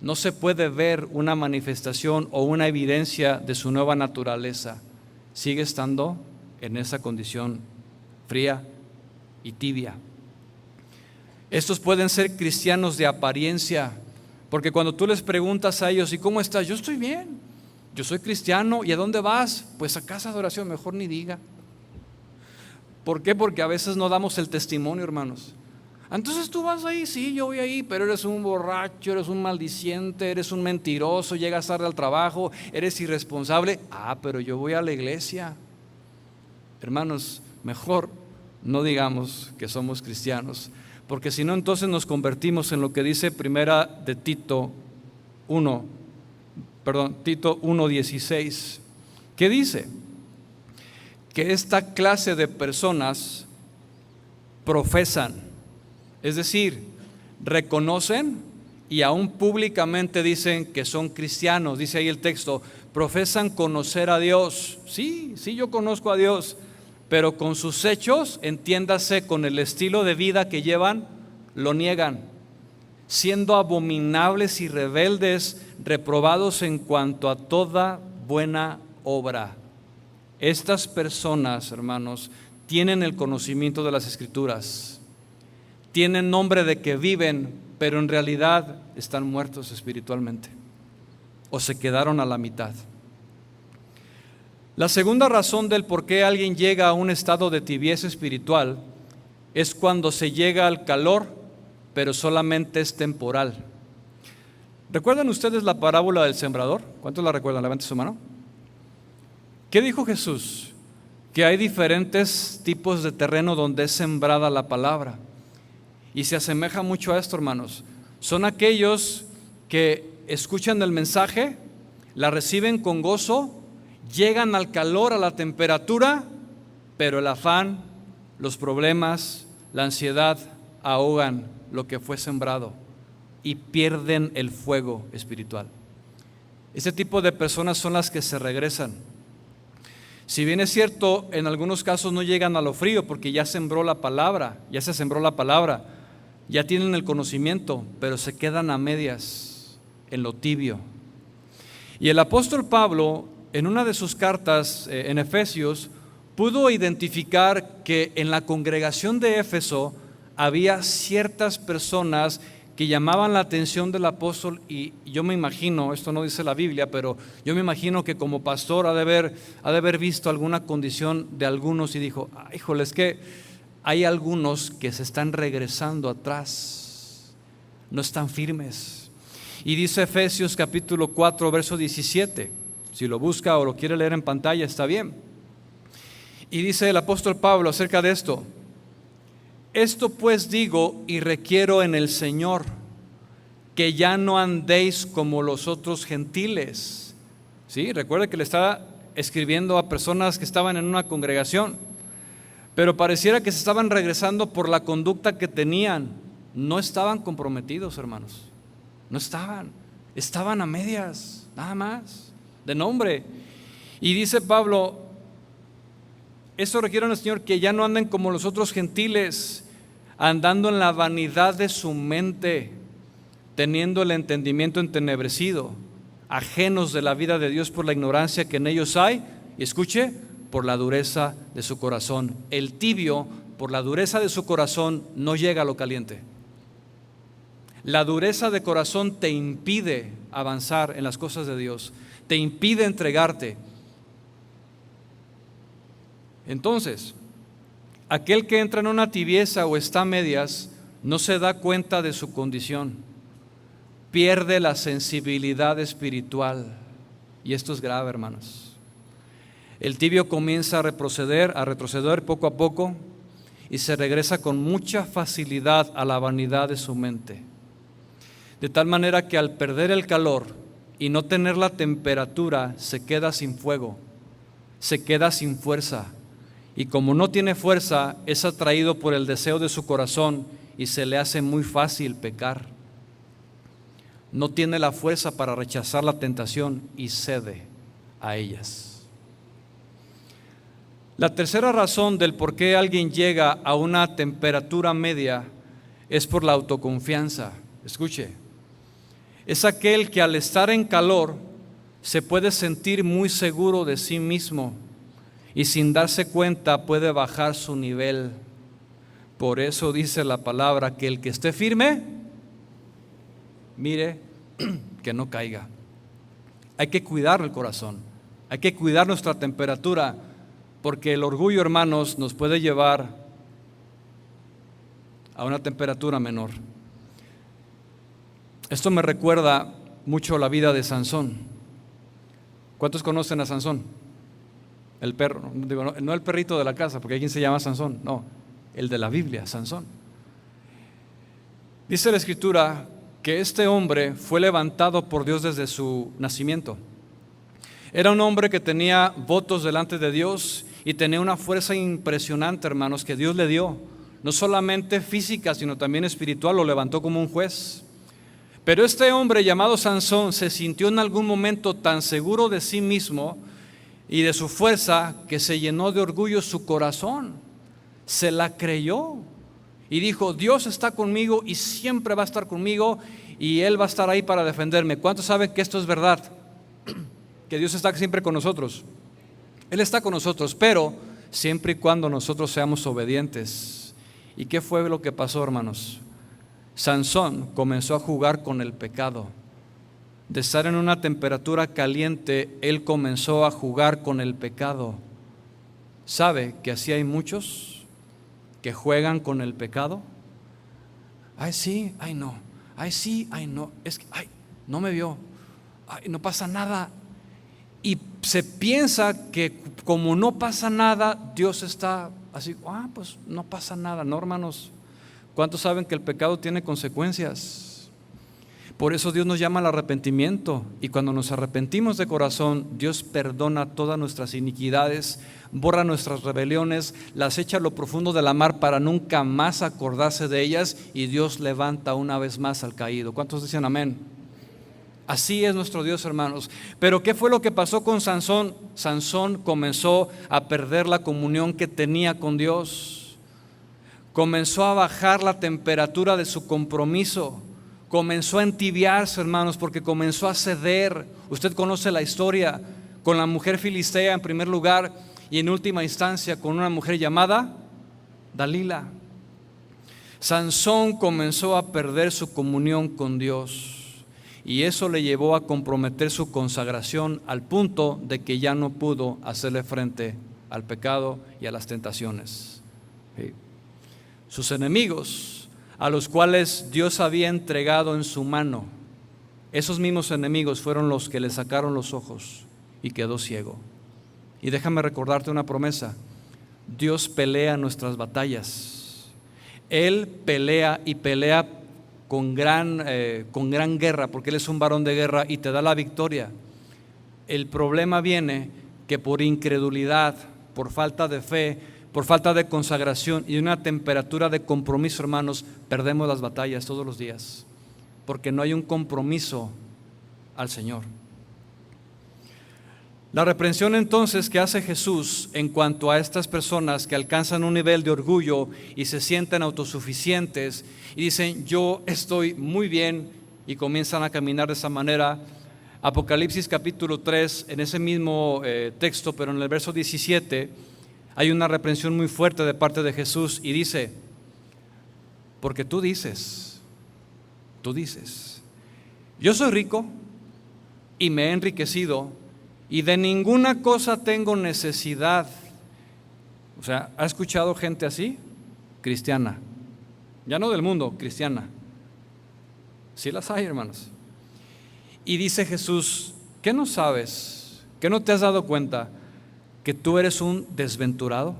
S1: No se puede ver una manifestación o una evidencia de su nueva naturaleza. Sigue estando en esa condición fría y tibia. Estos pueden ser cristianos de apariencia, porque cuando tú les preguntas a ellos, ¿y cómo estás? Yo estoy bien, yo soy cristiano. ¿Y a dónde vas? Pues a casa de oración, mejor ni diga. ¿Por qué? Porque a veces no damos el testimonio, hermanos. Entonces tú vas ahí, sí, yo voy ahí, pero eres un borracho, eres un maldiciente, eres un mentiroso, llegas tarde al trabajo, eres irresponsable. Pero yo voy a la iglesia. Hermanos, mejor no digamos que somos cristianos, porque si no, entonces nos convertimos en lo que dice primera de Tito 1:16. ¿Qué dice? Que esta clase de personas profesan, es decir, reconocen y aún públicamente dicen que son cristianos. Dice ahí el texto, profesan conocer a Dios. Sí, yo conozco a Dios, pero con sus hechos, entiéndase, con el estilo de vida que llevan, lo niegan, siendo abominables y rebeldes, reprobados en cuanto a toda buena obra. Estas personas, hermanos, tienen el conocimiento de las Escrituras, tienen nombre de que viven, pero en realidad están muertos espiritualmente o se quedaron a la mitad. La segunda razón del por qué alguien llega a un estado de tibieza espiritual es cuando se llega al calor, pero solamente es temporal. ¿Recuerdan ustedes la parábola del sembrador? ¿Cuántos la recuerdan? Levante su mano. ¿Qué dijo Jesús? Que hay diferentes tipos de terreno donde es sembrada la palabra. Y se asemeja mucho a esto, hermanos. Son aquellos que escuchan el mensaje, la reciben con gozo, llegan al calor, a la temperatura, pero el afán, los problemas, la ansiedad ahogan lo que fue sembrado y pierden el fuego espiritual. Ese tipo de personas son las que se regresan. Si bien es cierto, en algunos casos no llegan a lo frío porque ya sembró la palabra, ya se sembró la palabra, ya tienen el conocimiento, pero se quedan a medias, en lo tibio. Y el apóstol Pablo, en una de sus cartas en Efesios, pudo identificar que en la congregación de Éfeso había ciertas personas que llamaban la atención del apóstol, y yo me imagino, esto no dice la Biblia, pero yo me imagino que como pastor ha de haber visto alguna condición de algunos y dijo, híjole, es que hay algunos que se están regresando atrás, no están firmes. Y dice Efesios capítulo 4, verso 17, si lo busca o lo quiere leer en pantalla está bien. Y dice el apóstol Pablo acerca de esto: esto pues digo y requiero en el Señor, que ya no andéis como los otros gentiles. ¿Sí? Recuerde que le estaba escribiendo a personas que estaban en una congregación, pero pareciera que se estaban regresando por la conducta que tenían. No estaban comprometidos, hermanos, no estaban a medias, nada más, de nombre. Y dice Pablo, esto requiere en el Señor, que ya no anden como los otros gentiles, andando en la vanidad de su mente, teniendo el entendimiento entenebrecido, ajenos de la vida de Dios por la ignorancia que en ellos hay, y escuche, por la dureza de su corazón. El tibio, por la dureza de su corazón, no llega a lo caliente. La dureza de corazón te impide avanzar en las cosas de Dios, te impide entregarte. Entonces, aquel que entra en una tibieza o está a medias, no se da cuenta de su condición, pierde la sensibilidad espiritual, y esto es grave, hermanos. El tibio comienza a retroceder poco a poco y se regresa con mucha facilidad a la vanidad de su mente. De tal manera que al perder el calor y no tener la temperatura, se queda sin fuego, se queda sin fuerza y como no tiene fuerza, es atraído por el deseo de su corazón y se le hace muy fácil pecar. No tiene la fuerza para rechazar la tentación y cede a ellas. La tercera razón del por qué alguien llega a una temperatura media es por la autoconfianza. Escuche, es aquel que al estar en calor se puede sentir muy seguro de sí mismo y sin darse cuenta puede bajar su nivel. Por eso dice la palabra que el que esté firme, mire que no caiga. Hay que cuidar el corazón, hay que cuidar nuestra temperatura, porque el orgullo, hermanos, nos puede llevar a una temperatura menor. Esto me recuerda mucho la vida de Sansón. ¿Cuántos conocen a Sansón? El perro, no el perrito de la casa, porque hay quien se llama Sansón, no, el de la Biblia, Sansón. Dice la Escritura que este hombre fue levantado por Dios desde su nacimiento. Era un hombre que tenía votos delante de Dios y tenía una fuerza impresionante, hermanos, que Dios le dio, no solamente física, sino también espiritual. Lo levantó como un juez. Pero este hombre llamado Sansón se sintió en algún momento tan seguro de sí mismo y de su fuerza que se llenó de orgullo su corazón. Se la creyó y dijo: Dios está conmigo y siempre va a estar conmigo y Él va a estar ahí para defenderme. ¿Cuántos saben que esto es verdad? Que Dios está siempre con nosotros. Él está con nosotros, pero siempre y cuando nosotros seamos obedientes. ¿Y qué fue lo que pasó, hermanos? Sansón comenzó a jugar con el pecado. De estar en una temperatura caliente, él comenzó a jugar con el pecado. ¿Sabe que así hay muchos que juegan con el pecado? Ay, sí, ay, no. Ay, sí, ay, no. Es que, ay, no me vio. Ay, no pasa nada. Y se piensa que como no pasa nada, Dios está así, pues no pasa nada. No, hermanos, ¿cuántos saben que el pecado tiene consecuencias? Por eso Dios nos llama al arrepentimiento, y cuando nos arrepentimos de corazón, Dios perdona todas nuestras iniquidades, borra nuestras rebeliones, las echa a lo profundo de la mar para nunca más acordarse de ellas, y Dios levanta una vez más al caído. ¿Cuántos dicen amén? Así es nuestro Dios, hermanos. Pero ¿qué fue lo que pasó con Sansón? Sansón comenzó a perder la comunión que tenía con Dios. Comenzó a bajar la temperatura de su compromiso. Comenzó a entibiarse, hermanos, porque comenzó a ceder. Usted conoce la historia con la mujer filistea en primer lugar, y en última instancia con una mujer llamada Dalila. Sansón comenzó a perder su comunión con Dios. Y eso le llevó a comprometer su consagración al punto de que ya no pudo hacerle frente al pecado y a las tentaciones. ¿Sí? Sus enemigos, a los cuales Dios había entregado en su mano, esos mismos enemigos fueron los que le sacaron los ojos y quedó ciego. Y déjame recordarte una promesa: Dios pelea nuestras batallas. Él pelea y pelea con gran guerra, porque Él es un varón de guerra y te da la victoria. El problema viene que por incredulidad, por falta de fe, por falta de consagración y una temperatura de compromiso, hermanos, perdemos las batallas todos los días, porque no hay un compromiso al Señor. La reprensión entonces que hace Jesús en cuanto a estas personas que alcanzan un nivel de orgullo y se sienten autosuficientes y dicen: yo estoy muy bien, y comienzan a caminar de esa manera. Apocalipsis capítulo 3, en ese mismo texto, pero en el verso 17, hay una reprensión muy fuerte de parte de Jesús y dice: porque tú dices, yo soy rico y me he enriquecido y de ninguna cosa tengo necesidad. O sea, ¿ha escuchado gente así? Cristiana, ya no del mundo, cristiana. Sí las hay, hermanos. Y dice Jesús: ¿qué no sabes? ¿Qué no te has dado cuenta? Que tú eres un desventurado,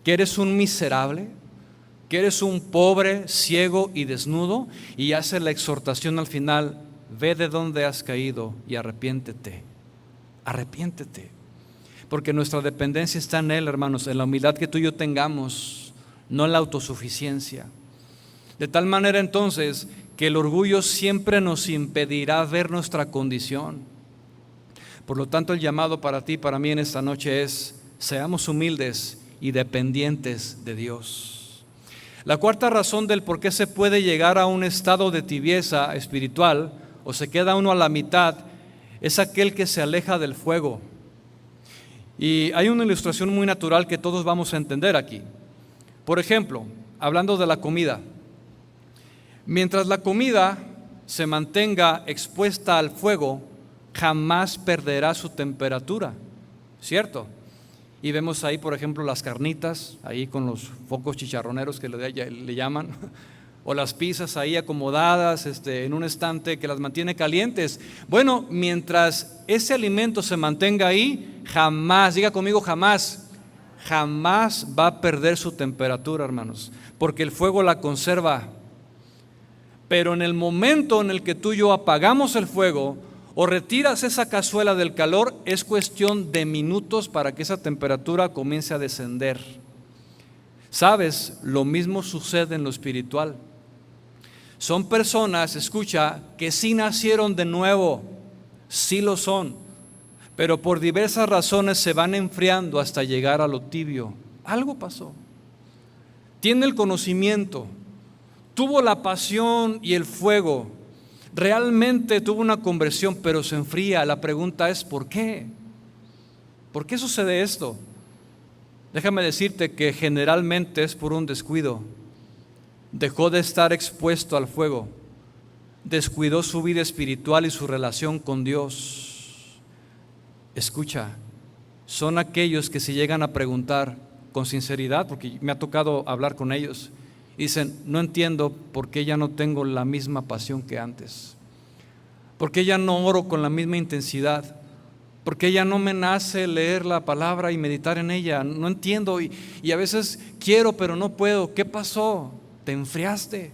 S1: que eres un miserable, que eres un pobre, ciego y desnudo. Y hace la exhortación al final: ve de dónde has caído y arrepiéntete. porque nuestra dependencia está en Él, hermanos, en la humildad que tú y yo tengamos, no en la autosuficiencia. De tal manera entonces que el orgullo siempre nos impedirá ver nuestra condición. Por lo tanto, el llamado para ti y para mí en esta noche es: seamos humildes y dependientes de Dios. La cuarta razón del por qué se puede llegar a un estado de tibieza espiritual o se queda uno a la mitad es aquel que se aleja del fuego. Y hay una ilustración muy natural que todos vamos a entender aquí. Por ejemplo, hablando de la comida. Mientras la comida se mantenga expuesta al fuego, jamás perderá su temperatura, ¿cierto? Y vemos ahí, por ejemplo, las carnitas, ahí con los focos chicharroneros que le llaman, o las pizzas ahí acomodadas en un estante que las mantiene calientes. Bueno, mientras ese alimento se mantenga ahí, jamás, diga conmigo jamás va a perder su temperatura, hermanos, porque el fuego la conserva. Pero en el momento en el que tú y yo apagamos el fuego o retiras esa cazuela del calor, es cuestión de minutos para que esa temperatura comience a descender. ¿Sabes? Lo mismo sucede en lo espiritual. Son personas, escucha, que sí nacieron de nuevo, sí lo son, pero por diversas razones se van enfriando hasta llegar a lo tibio. Algo pasó. Tiene el conocimiento, tuvo la pasión y el fuego, realmente tuvo una conversión, pero se enfría. La pregunta es: ¿por qué? ¿Por qué sucede esto? Déjame decirte que generalmente es por un descuido. Dejó de estar expuesto al fuego, descuidó su vida espiritual y su relación con Dios. Escucha, son aquellos que se llegan a preguntar con sinceridad, porque me ha tocado hablar con ellos, y dicen: no entiendo por qué ya no tengo la misma pasión que antes, por qué ya no oro con la misma intensidad, por qué ya no me nace leer la palabra y meditar en ella. No entiendo y a veces quiero pero no puedo. ¿Qué pasó? Te enfriaste,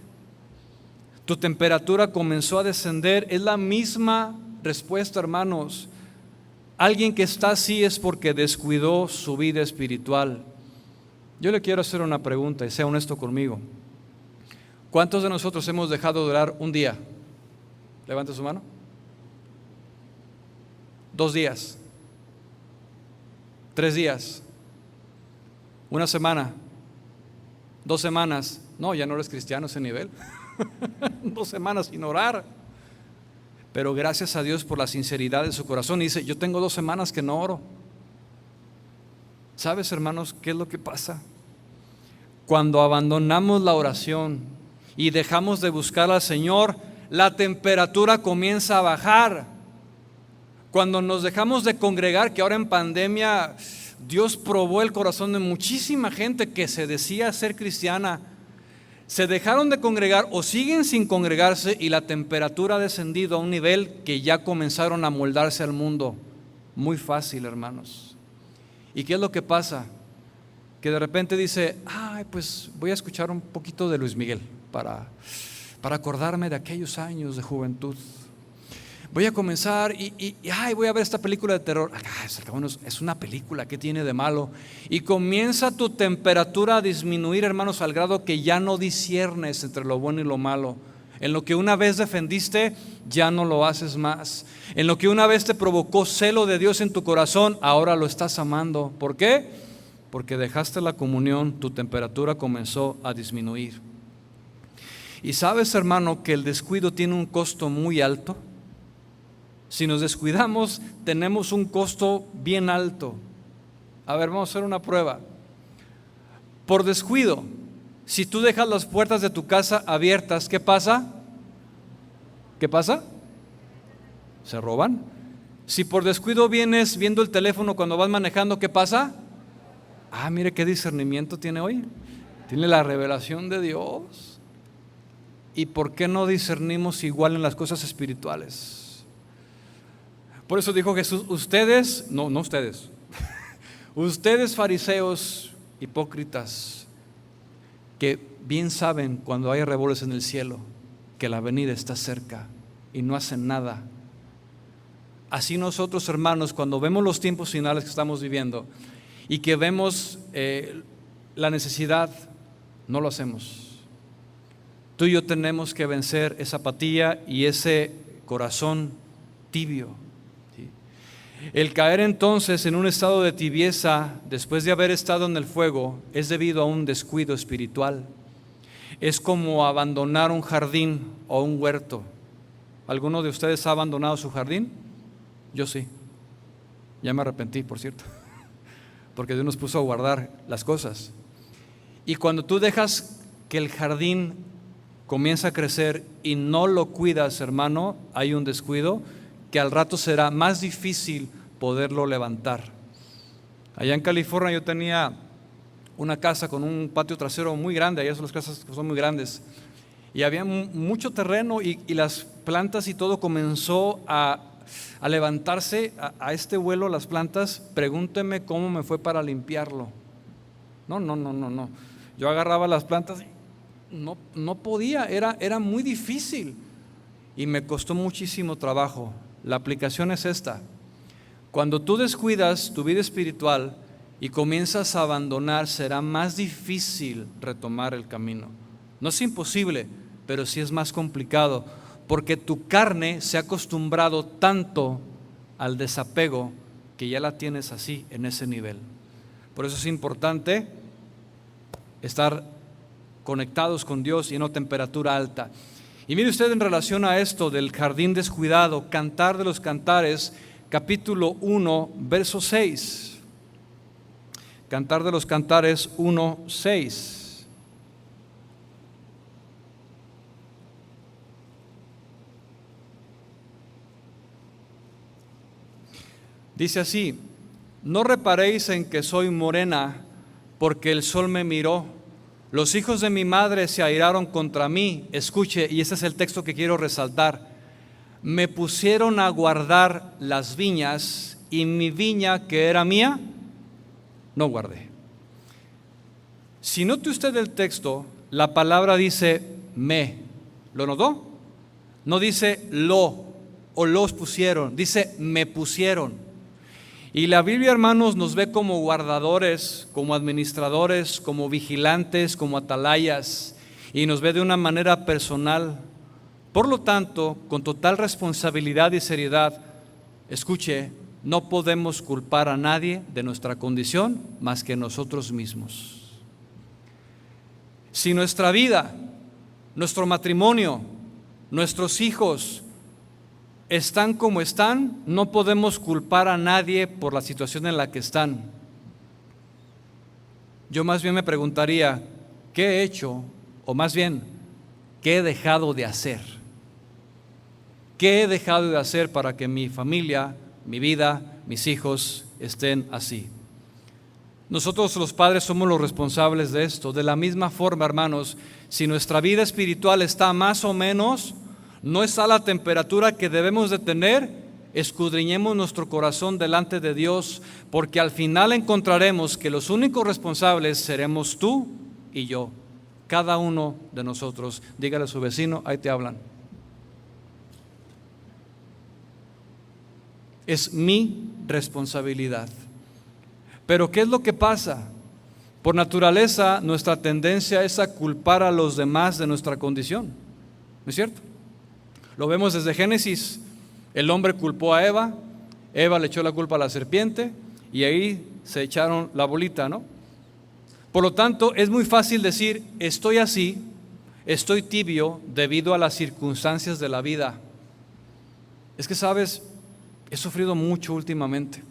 S1: tu temperatura comenzó a descender. Es la misma respuesta, hermanos. Alguien que está así es porque descuidó su vida espiritual. Yo le quiero hacer una pregunta y sea honesto conmigo. ¿Cuántos de nosotros hemos dejado de orar un día? Levante su mano. 2 días, 3 días, 1 semana, 2 semanas. No, ya no eres cristiano a ese nivel. 2 semanas sin orar. Pero gracias a Dios por la sinceridad de su corazón. Y dice: yo tengo 2 semanas que no oro. ¿Sabes, hermanos, qué es lo que pasa? Cuando abandonamos la oración y dejamos de buscar al Señor, la temperatura comienza a bajar. Cuando nos dejamos de congregar, que ahora en pandemia Dios probó el corazón de muchísima gente que se decía ser cristiana, se dejaron de congregar o siguen sin congregarse y la temperatura ha descendido a un nivel que ya comenzaron a moldarse al mundo. Muy fácil, hermanos. ¿Y qué es lo que pasa? Que de repente dice: ay, pues voy a escuchar un poquito de Luis Miguel para acordarme de aquellos años de juventud. Voy a comenzar y voy a ver esta película de terror. Es una película, ¿qué tiene de malo? Y comienza tu temperatura a disminuir, hermanos, al grado que ya no disciernes entre lo bueno y lo malo. En lo que una vez defendiste, ya no lo haces más. En lo que una vez te provocó celo de Dios en tu corazón, ahora lo estás amando. ¿Por qué? Porque dejaste la comunión, tu temperatura comenzó a disminuir. Y sabes, hermano, que el descuido tiene un costo muy alto. Si nos descuidamos, tenemos un costo bien alto. A ver, vamos a hacer una prueba. Por descuido, si tú dejas las puertas de tu casa abiertas, ¿qué pasa? ¿Qué pasa? ¿Se roban? Si por descuido vienes viendo el teléfono cuando vas manejando, ¿qué pasa? Mire qué discernimiento tiene hoy. Tiene la revelación de Dios. ¿Y por qué no discernimos igual en las cosas espirituales? Por eso dijo Jesús: ustedes, no ustedes, ustedes fariseos hipócritas, que bien saben cuando hay revuelos en el cielo, que la venida está cerca y no hacen nada. así nosotros, hermanos, cuando vemos los tiempos finales que estamos viviendo y que vemos la necesidad, no lo hacemos. Tú y yo tenemos que vencer esa apatía y ese corazón tibio. ¿Sí? El caer entonces en un estado de tibieza después de haber estado en el fuego es debido a un descuido espiritual. Es como abandonar un jardín o un huerto. ¿Alguno de ustedes ha abandonado su jardín? Yo sí. Ya me arrepentí, por cierto, porque Dios nos puso a guardar las cosas. Y cuando tú dejas que el jardín comienza a crecer y no lo cuidas, hermano, hay un descuido que al rato será más difícil poderlo levantar. Allá en California yo tenía una casa con un patio trasero muy grande, allá son las casas que son muy grandes, y había mucho terreno y las plantas y todo comenzó a levantarse a este vuelo las plantas. Pregúnteme cómo me fue para limpiarlo. No. Yo agarraba las plantas y no podía, era muy difícil y me costó muchísimo trabajo. La aplicación es esta: cuando tú descuidas tu vida espiritual y comienzas a abandonar, será más difícil retomar el camino. No es imposible, pero sí es más complicado, porque tu carne se ha acostumbrado tanto al desapego que ya la tienes así, en ese nivel. Por eso es importante estar conectados con Dios y en una temperatura alta. Y mire usted, en relación a esto del jardín descuidado, Cantar de los Cantares, capítulo 1, verso 6. Cantar de los Cantares 1, 6. Dice así: no reparéis en que soy morena, porque el sol me miró. Los hijos de mi madre se airaron contra mí. Escuche, y ese es el texto que quiero resaltar. Me pusieron a guardar las viñas, y mi viña, que era mía, no guardé. Si note usted el texto, la palabra dice me. ¿Lo notó? No dice lo o los pusieron, dice me pusieron. Y la Biblia, hermanos, nos ve como guardadores, como administradores, como vigilantes, como atalayas, y nos ve de una manera personal. Por lo tanto, con total responsabilidad y seriedad, escuche, no podemos culpar a nadie de nuestra condición más que nosotros mismos. Si nuestra vida, nuestro matrimonio, nuestros hijos están como están, no podemos culpar a nadie por la situación en la que están. Yo más bien me preguntaría, ¿qué he hecho? O más bien, ¿qué he dejado de hacer? ¿Qué he dejado de hacer para que mi familia, mi vida, mis hijos estén así? Nosotros los padres somos los responsables de esto. De la misma forma, hermanos, si nuestra vida espiritual está más o menos, no está a la temperatura que debemos de tener, escudriñemos nuestro corazón delante de Dios, porque al final encontraremos que los únicos responsables seremos tú y yo, cada uno de nosotros. Dígale a su vecino, ahí te hablan. Es mi responsabilidad. Pero ¿qué es lo que pasa? Por naturaleza, nuestra tendencia es a culpar a los demás de nuestra condición. ¿No es cierto? Lo vemos desde Génesis. El hombre culpó a Eva, Eva le echó la culpa a la serpiente y ahí se echaron la bolita, ¿no? Por lo tanto, es muy fácil decir, estoy así, estoy tibio debido a las circunstancias de la vida. Es que, ¿sabes? He sufrido mucho últimamente.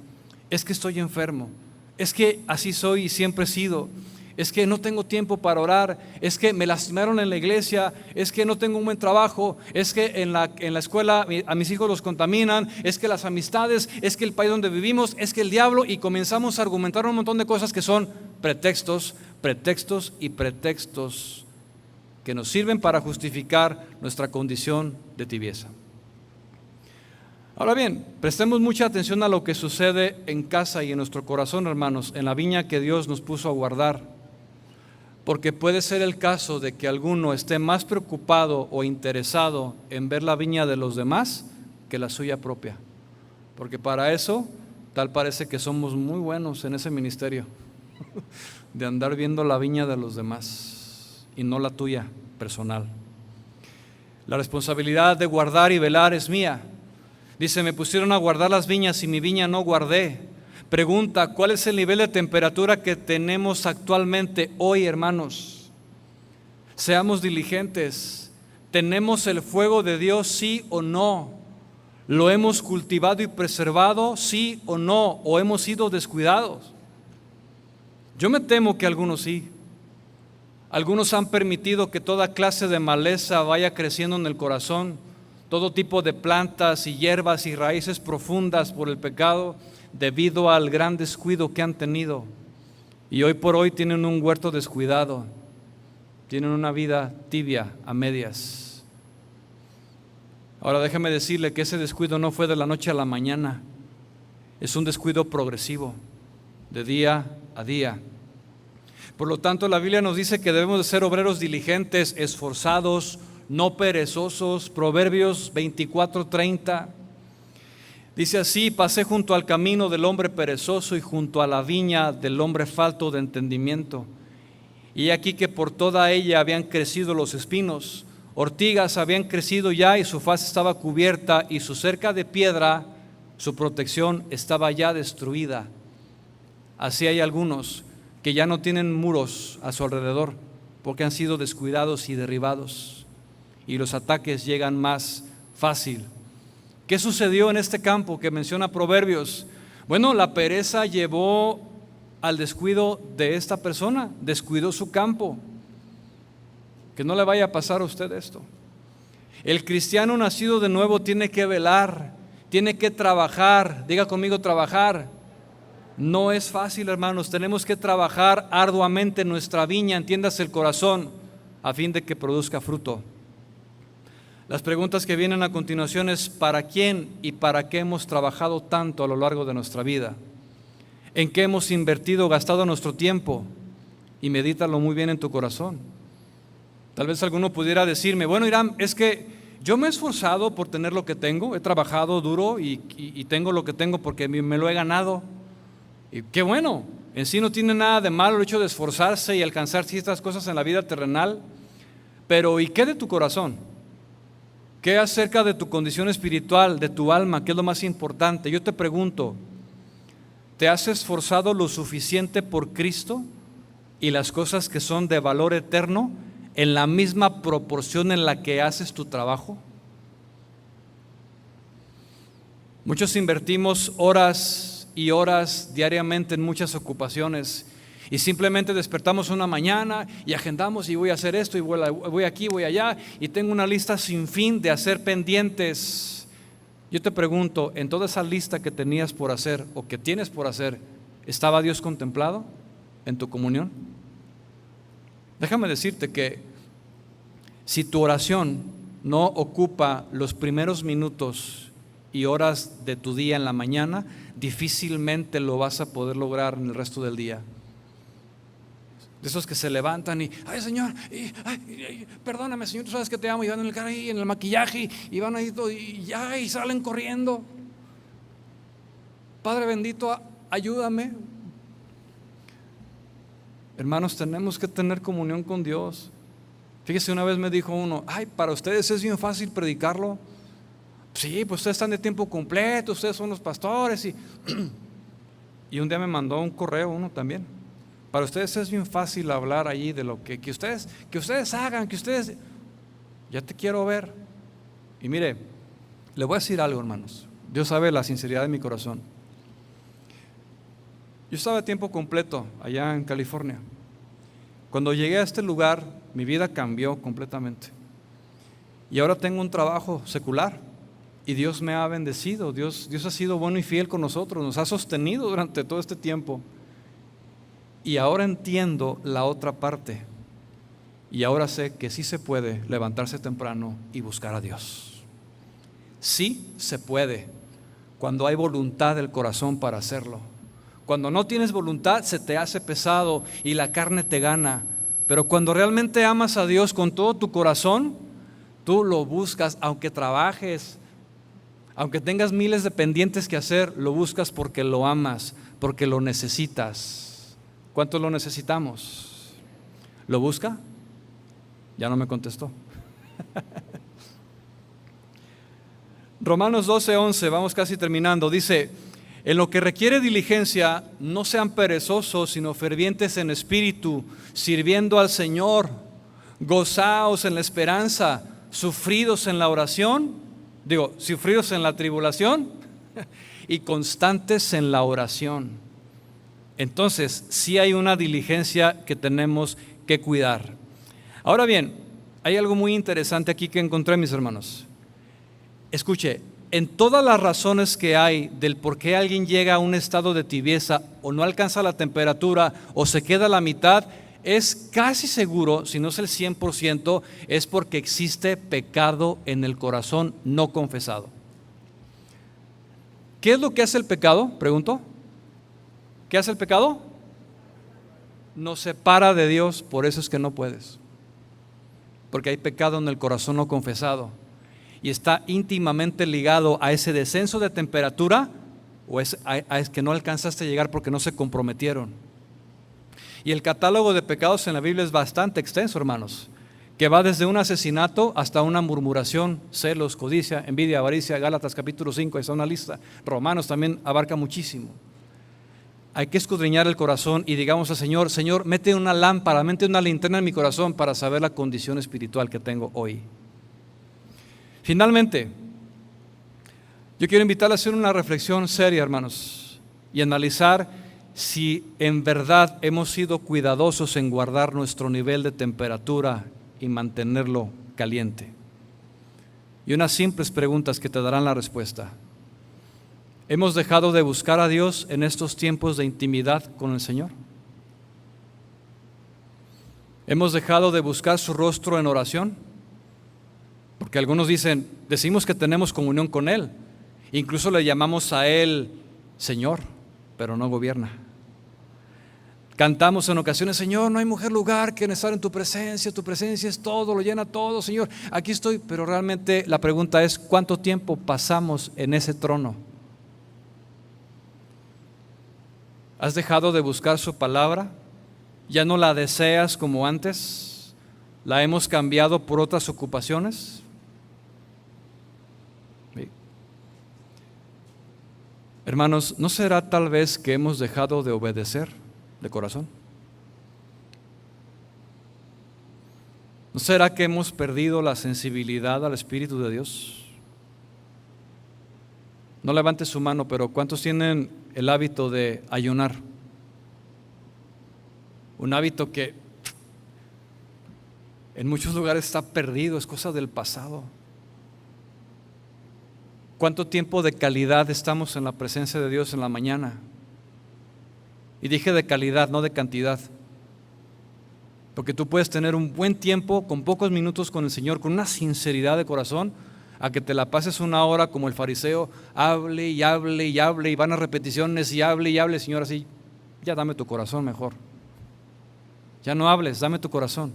S1: Es que estoy enfermo. Es que así soy y siempre he sido. Es que no tengo tiempo para orar. Es que me lastimaron en la iglesia. Es que no tengo un buen trabajo. Es que en la escuela a mis hijos los contaminan. Es que las amistades. Es que el país donde vivimos. Es que el diablo. Y comenzamos a argumentar un montón de cosas que son pretextos, pretextos y pretextos que nos sirven para justificar nuestra condición de tibieza. Ahora bien, prestemos mucha atención a lo que sucede en casa y en nuestro corazón, hermanos, en la viña que Dios nos puso a guardar, porque puede ser el caso de que alguno esté más preocupado o interesado en ver la viña de los demás que la suya propia. porque para eso tal parece que somos muy buenos en ese ministerio, de andar viendo la viña de los demás y no la tuya personal. La responsabilidad de guardar y velar es mía. Dice, me pusieron a guardar las viñas y mi viña no guardé. Pregunta, ¿cuál es el nivel de temperatura que tenemos actualmente hoy, hermanos? Seamos diligentes. ¿Tenemos el fuego de Dios, sí o no? ¿Lo hemos cultivado y preservado, sí o no? ¿O hemos sido descuidados? Yo me temo que algunos sí. Algunos han permitido que toda clase de maleza vaya creciendo en el corazón, todo tipo de plantas y hierbas y raíces profundas por el pecado, debido al gran descuido que han tenido. Y hoy por hoy tienen un huerto descuidado, tienen una vida tibia, a medias. Ahora déjeme decirle que ese descuido no fue de la noche a la mañana, es un descuido progresivo, de día a día. Por lo tanto, la Biblia nos dice que debemos de ser obreros diligentes, esforzados, no perezosos. Proverbios 24:30 dice así: pasé junto al camino del hombre perezoso y junto a la viña del hombre falto de entendimiento. Y aquí que por toda ella habían crecido los espinos, ortigas habían crecido ya y su faz estaba cubierta y su cerca de piedra, su protección estaba ya destruida. Así hay algunos que ya no tienen muros a su alrededor porque han sido descuidados y derribados y los ataques llegan más fácil. ¿Qué sucedió en este campo que menciona Proverbios? Bueno, la pereza llevó al descuido de esta persona, descuidó su campo. Que no le vaya a pasar a usted esto. El cristiano nacido de nuevo tiene que velar, tiene que trabajar. Diga conmigo, trabajar. No es fácil, hermanos, tenemos que trabajar arduamente en nuestra viña, entiéndase el corazón, a fin de que produzca fruto. Las preguntas que vienen a continuación es: ¿para quién y para qué hemos trabajado tanto a lo largo de nuestra vida? ¿En qué hemos invertido, gastado nuestro tiempo? Y medítalo muy bien en tu corazón. Tal vez alguno pudiera decirme: bueno, Irán, es que yo me he esforzado por tener lo que tengo, he trabajado duro y tengo lo que tengo porque me lo he ganado. Y qué bueno, en sí no tiene nada de malo el hecho de esforzarse y alcanzar ciertas cosas en la vida terrenal, pero ¿y qué de tu corazón? ¿Qué acerca de tu condición espiritual, de tu alma? ¿Qué es lo más importante? Yo te pregunto, ¿te has esforzado lo suficiente por Cristo y las cosas que son de valor eterno en la misma proporción en la que haces tu trabajo? Muchos invertimos horas y horas diariamente en muchas ocupaciones y simplemente despertamos una mañana y agendamos y voy a hacer esto y voy aquí, voy allá y tengo una lista sin fin de hacer pendientes. Yo te pregunto, ¿en toda esa lista que tenías por hacer o que tienes por hacer, estaba Dios contemplado en tu comunión? Déjame decirte que si tu oración no ocupa los primeros minutos y horas de tu día en la mañana, difícilmente lo vas a poder lograr en el resto del día. De esos que se levantan y: ay, Señor, perdóname, Señor, tú sabes que te amo, y van en el carro y en el maquillaje y van ahí todo, y salen corriendo. Padre bendito, ayúdame. Hermanos, tenemos que tener comunión con Dios. Fíjese, una vez me dijo uno: ay, para ustedes es bien fácil predicarlo. Sí, pues ustedes están de tiempo completo, ustedes son los pastores. Y un día me mandó un correo uno también: para ustedes es bien fácil hablar allí de lo que ustedes hagan, que ustedes, ya te quiero ver. Y mire, le voy a decir algo, hermanos. Dios sabe la sinceridad de mi corazón. Yo estaba a tiempo completo allá en California. Cuando llegué a este lugar, mi vida cambió completamente. Y ahora tengo un trabajo secular. Y Dios me ha bendecido, Dios ha sido bueno y fiel con nosotros, nos ha sostenido durante todo este tiempo. Y ahora entiendo la otra parte. Y ahora sé que sí se puede levantarse temprano y buscar a Dios. Sí se puede, cuando hay voluntad del corazón para hacerlo. Cuando no tienes voluntad, se te hace pesado y la carne te gana. Pero cuando realmente amas a Dios con todo tu corazón, tú lo buscas, aunque trabajes, Aunque tengas miles de pendientes que hacer, lo buscas porque lo amas, porque lo necesitas. ¿Cuántos lo necesitamos? ¿Lo busca? Ya no me contestó. Romanos 12:11, vamos casi terminando, dice: en lo que requiere diligencia, no sean perezosos, sino fervientes en espíritu, sirviendo al Señor. Gozaos en la esperanza, sufridos en la oración, sufridos en la tribulación y constantes en la oración. Entonces, sí hay una diligencia que tenemos que cuidar. Ahora bien, hay algo muy interesante aquí que encontré, mis hermanos. Escuche, en todas las razones que hay del por qué alguien llega a un estado de tibieza o no alcanza la temperatura o se queda a la mitad, es casi seguro, si no es el 100%, es porque existe pecado en el corazón no confesado. ¿Qué es lo que hace el pecado? Pregunto. ¿Qué hace el pecado? Nos separa de Dios, por eso es que no puedes. Porque hay pecado en el corazón no confesado. Y está íntimamente ligado a ese descenso de temperatura o es que no alcanzaste a llegar porque no se comprometieron. Y el catálogo de pecados en la Biblia es bastante extenso, hermanos, que va desde un asesinato hasta una murmuración, celos, codicia, envidia, avaricia. Gálatas capítulo 5, está una lista. Romanos también abarca muchísimo. Hay que escudriñar el corazón y digamos al Señor: Señor, mete una lámpara, mete una linterna en mi corazón para saber la condición espiritual que tengo hoy. Finalmente, yo quiero invitarle a hacer una reflexión seria, hermanos, y analizar si en verdad hemos sido cuidadosos en guardar nuestro nivel de temperatura y mantenerlo caliente. Y unas simples preguntas que te darán la respuesta. ¿Hemos dejado de buscar a Dios en estos tiempos de intimidad con el Señor? ¿Hemos dejado de buscar su rostro en oración? Porque algunos decimos que tenemos comunión con Él, incluso le llamamos a Él Señor, pero no gobierna. Cantamos en ocasiones: Señor, no hay mujer lugar que estar en tu presencia es todo, lo llena todo, Señor, aquí estoy. Pero realmente la pregunta es: ¿cuánto tiempo pasamos en ese trono? ¿Has dejado de buscar su palabra? ¿Ya no la deseas como antes? ¿La hemos cambiado por otras ocupaciones? Sí. Hermanos, ¿no será tal vez que hemos dejado de obedecer de corazón? ¿No será que hemos perdido la sensibilidad al Espíritu de Dios? No levante su mano, pero ¿cuántos tienen el hábito de ayunar? Un hábito que en muchos lugares está perdido, es cosa del pasado. ¿Cuánto tiempo de calidad estamos en la presencia de Dios en la mañana? Y dije de calidad, no de cantidad. Porque tú puedes tener un buen tiempo con pocos minutos con el Señor, con una sinceridad de corazón, a que te la pases una hora como el fariseo, hable y hable y hable, y van a repeticiones y hable, Señor, así, ya dame tu corazón mejor. Ya no hables, dame tu corazón.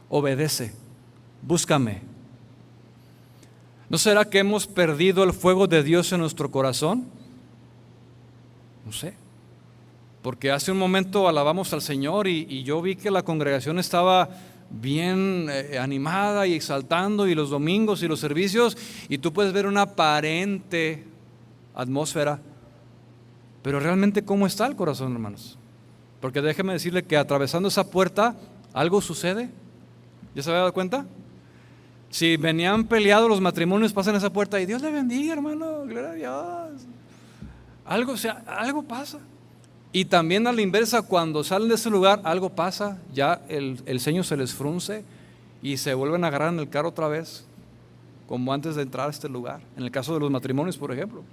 S1: Obedece, búscame. ¿No será que hemos perdido el fuego de Dios en nuestro corazón? No sé. Porque hace un momento alabamos al Señor y yo vi que la congregación estaba bien animada y exaltando, y los domingos y los servicios, y tú puedes ver una aparente atmósfera, pero realmente ¿cómo está el corazón, hermanos? Porque déjeme decirle que atravesando esa puerta algo sucede. ¿Ya se había dado cuenta? Si venían peleados los matrimonios, pasan esa puerta y Dios le bendiga, hermano, gloria a Dios. Algo pasa. Y también a la inversa, cuando salen de ese lugar, algo pasa, ya el ceño se les frunce y se vuelven a agarrar en el carro otra vez, como antes de entrar a este lugar. En el caso de los matrimonios, por ejemplo.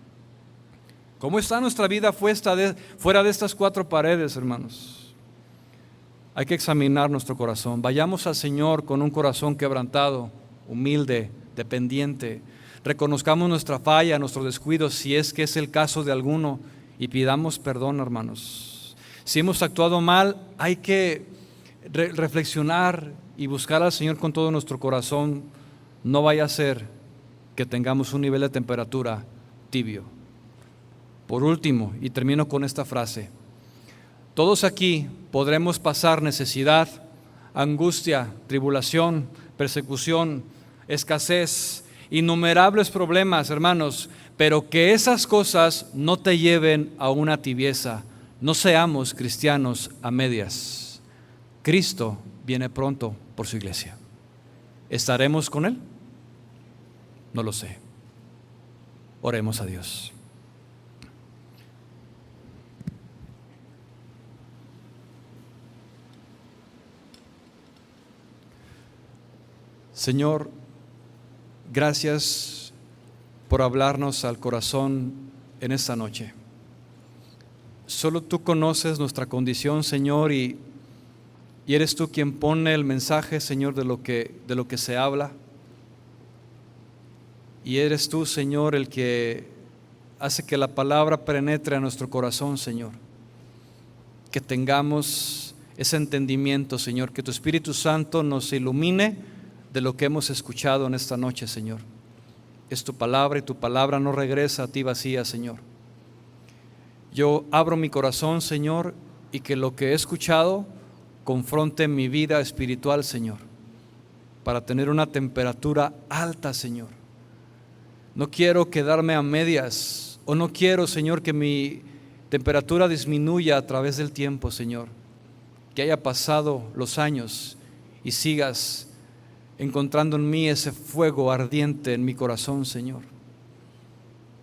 S1: ¿Cómo está nuestra vida fuera de estas cuatro paredes, hermanos? Hay que examinar nuestro corazón. Vayamos al Señor con un corazón quebrantado, humilde, dependiente. Reconozcamos nuestra falla, nuestro descuido, si es que es el caso de alguno, y pidamos perdón, hermanos. Si hemos actuado mal, hay que reflexionar y buscar al Señor con todo nuestro corazón. No vaya a ser que tengamos un nivel de temperatura tibio. Por último, y termino con esta frase, todos aquí podremos pasar necesidad, angustia, tribulación, persecución, escasez, innumerables problemas, hermanos, pero que esas cosas no te lleven a una tibieza. No seamos cristianos a medias. Cristo viene pronto por su iglesia. ¿Estaremos con Él? No lo sé. Oremos a Dios. Señor, gracias por hablarnos al corazón en esta noche. Solo tú conoces nuestra condición, Señor, y eres tú quien pone el mensaje, Señor, de lo que se habla. Y eres tú, Señor, el que hace que la palabra penetre a nuestro corazón, Señor. Que tengamos ese entendimiento, Señor, que tu Espíritu Santo nos ilumine de lo que hemos escuchado en esta noche, Señor. Es tu palabra y tu palabra no regresa a ti vacía, Señor. Yo abro mi corazón, Señor, y que lo que he escuchado confronte mi vida espiritual, Señor, para tener una temperatura alta, Señor. No quiero quedarme a medias, o no quiero, Señor, que mi temperatura disminuya a través del tiempo, Señor. Que haya pasado los años y sigas encontrando en mí ese fuego ardiente en mi corazón, Señor.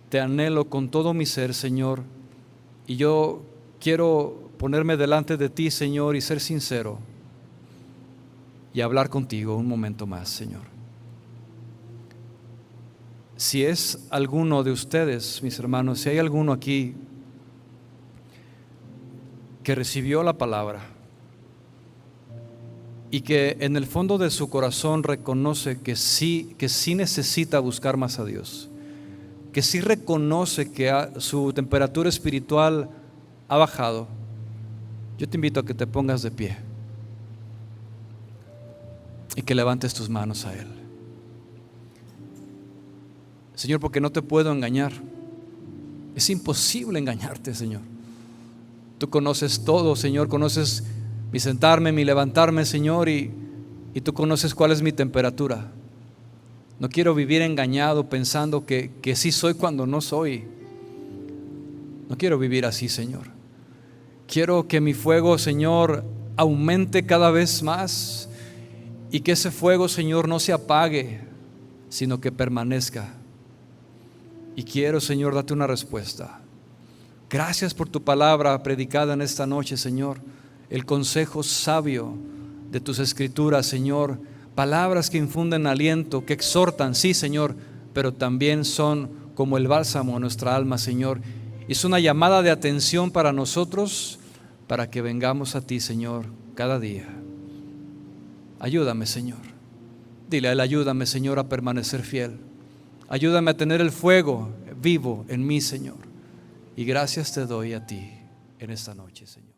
S1: Te anhelo con todo mi ser, Señor, y yo quiero ponerme delante de ti, Señor, y ser sincero y hablar contigo un momento más, Señor. Si es alguno de ustedes, mis hermanos, si hay alguno aquí que recibió la palabra y que en el fondo de su corazón reconoce que sí necesita buscar más a Dios, que sí reconoce que su temperatura espiritual ha bajado, yo te invito a que te pongas de pie y que levantes tus manos a Él. Señor, porque no te puedo engañar. Es imposible engañarte, Señor. Tú conoces todo, Señor, conoces mi sentarme, mi levantarme, Señor, y tú conoces cuál es mi temperatura. No quiero vivir engañado pensando que sí soy cuando no soy. No quiero vivir así, Señor. Quiero que mi fuego, Señor, aumente cada vez más y que ese fuego, Señor, no se apague, sino que permanezca. Y quiero, Señor, darte una respuesta. Gracias por tu palabra predicada en esta noche, Señor. El consejo sabio de tus escrituras, Señor. Palabras que infunden aliento, que exhortan, sí, Señor, pero también son como el bálsamo a nuestra alma, Señor. Es una llamada de atención para nosotros, para que vengamos a ti, Señor, cada día. Ayúdame, Señor. Dile a Él, ayúdame, Señor, a permanecer fiel. Ayúdame a tener el fuego vivo en mí, Señor. Y gracias te doy a ti en esta noche, Señor.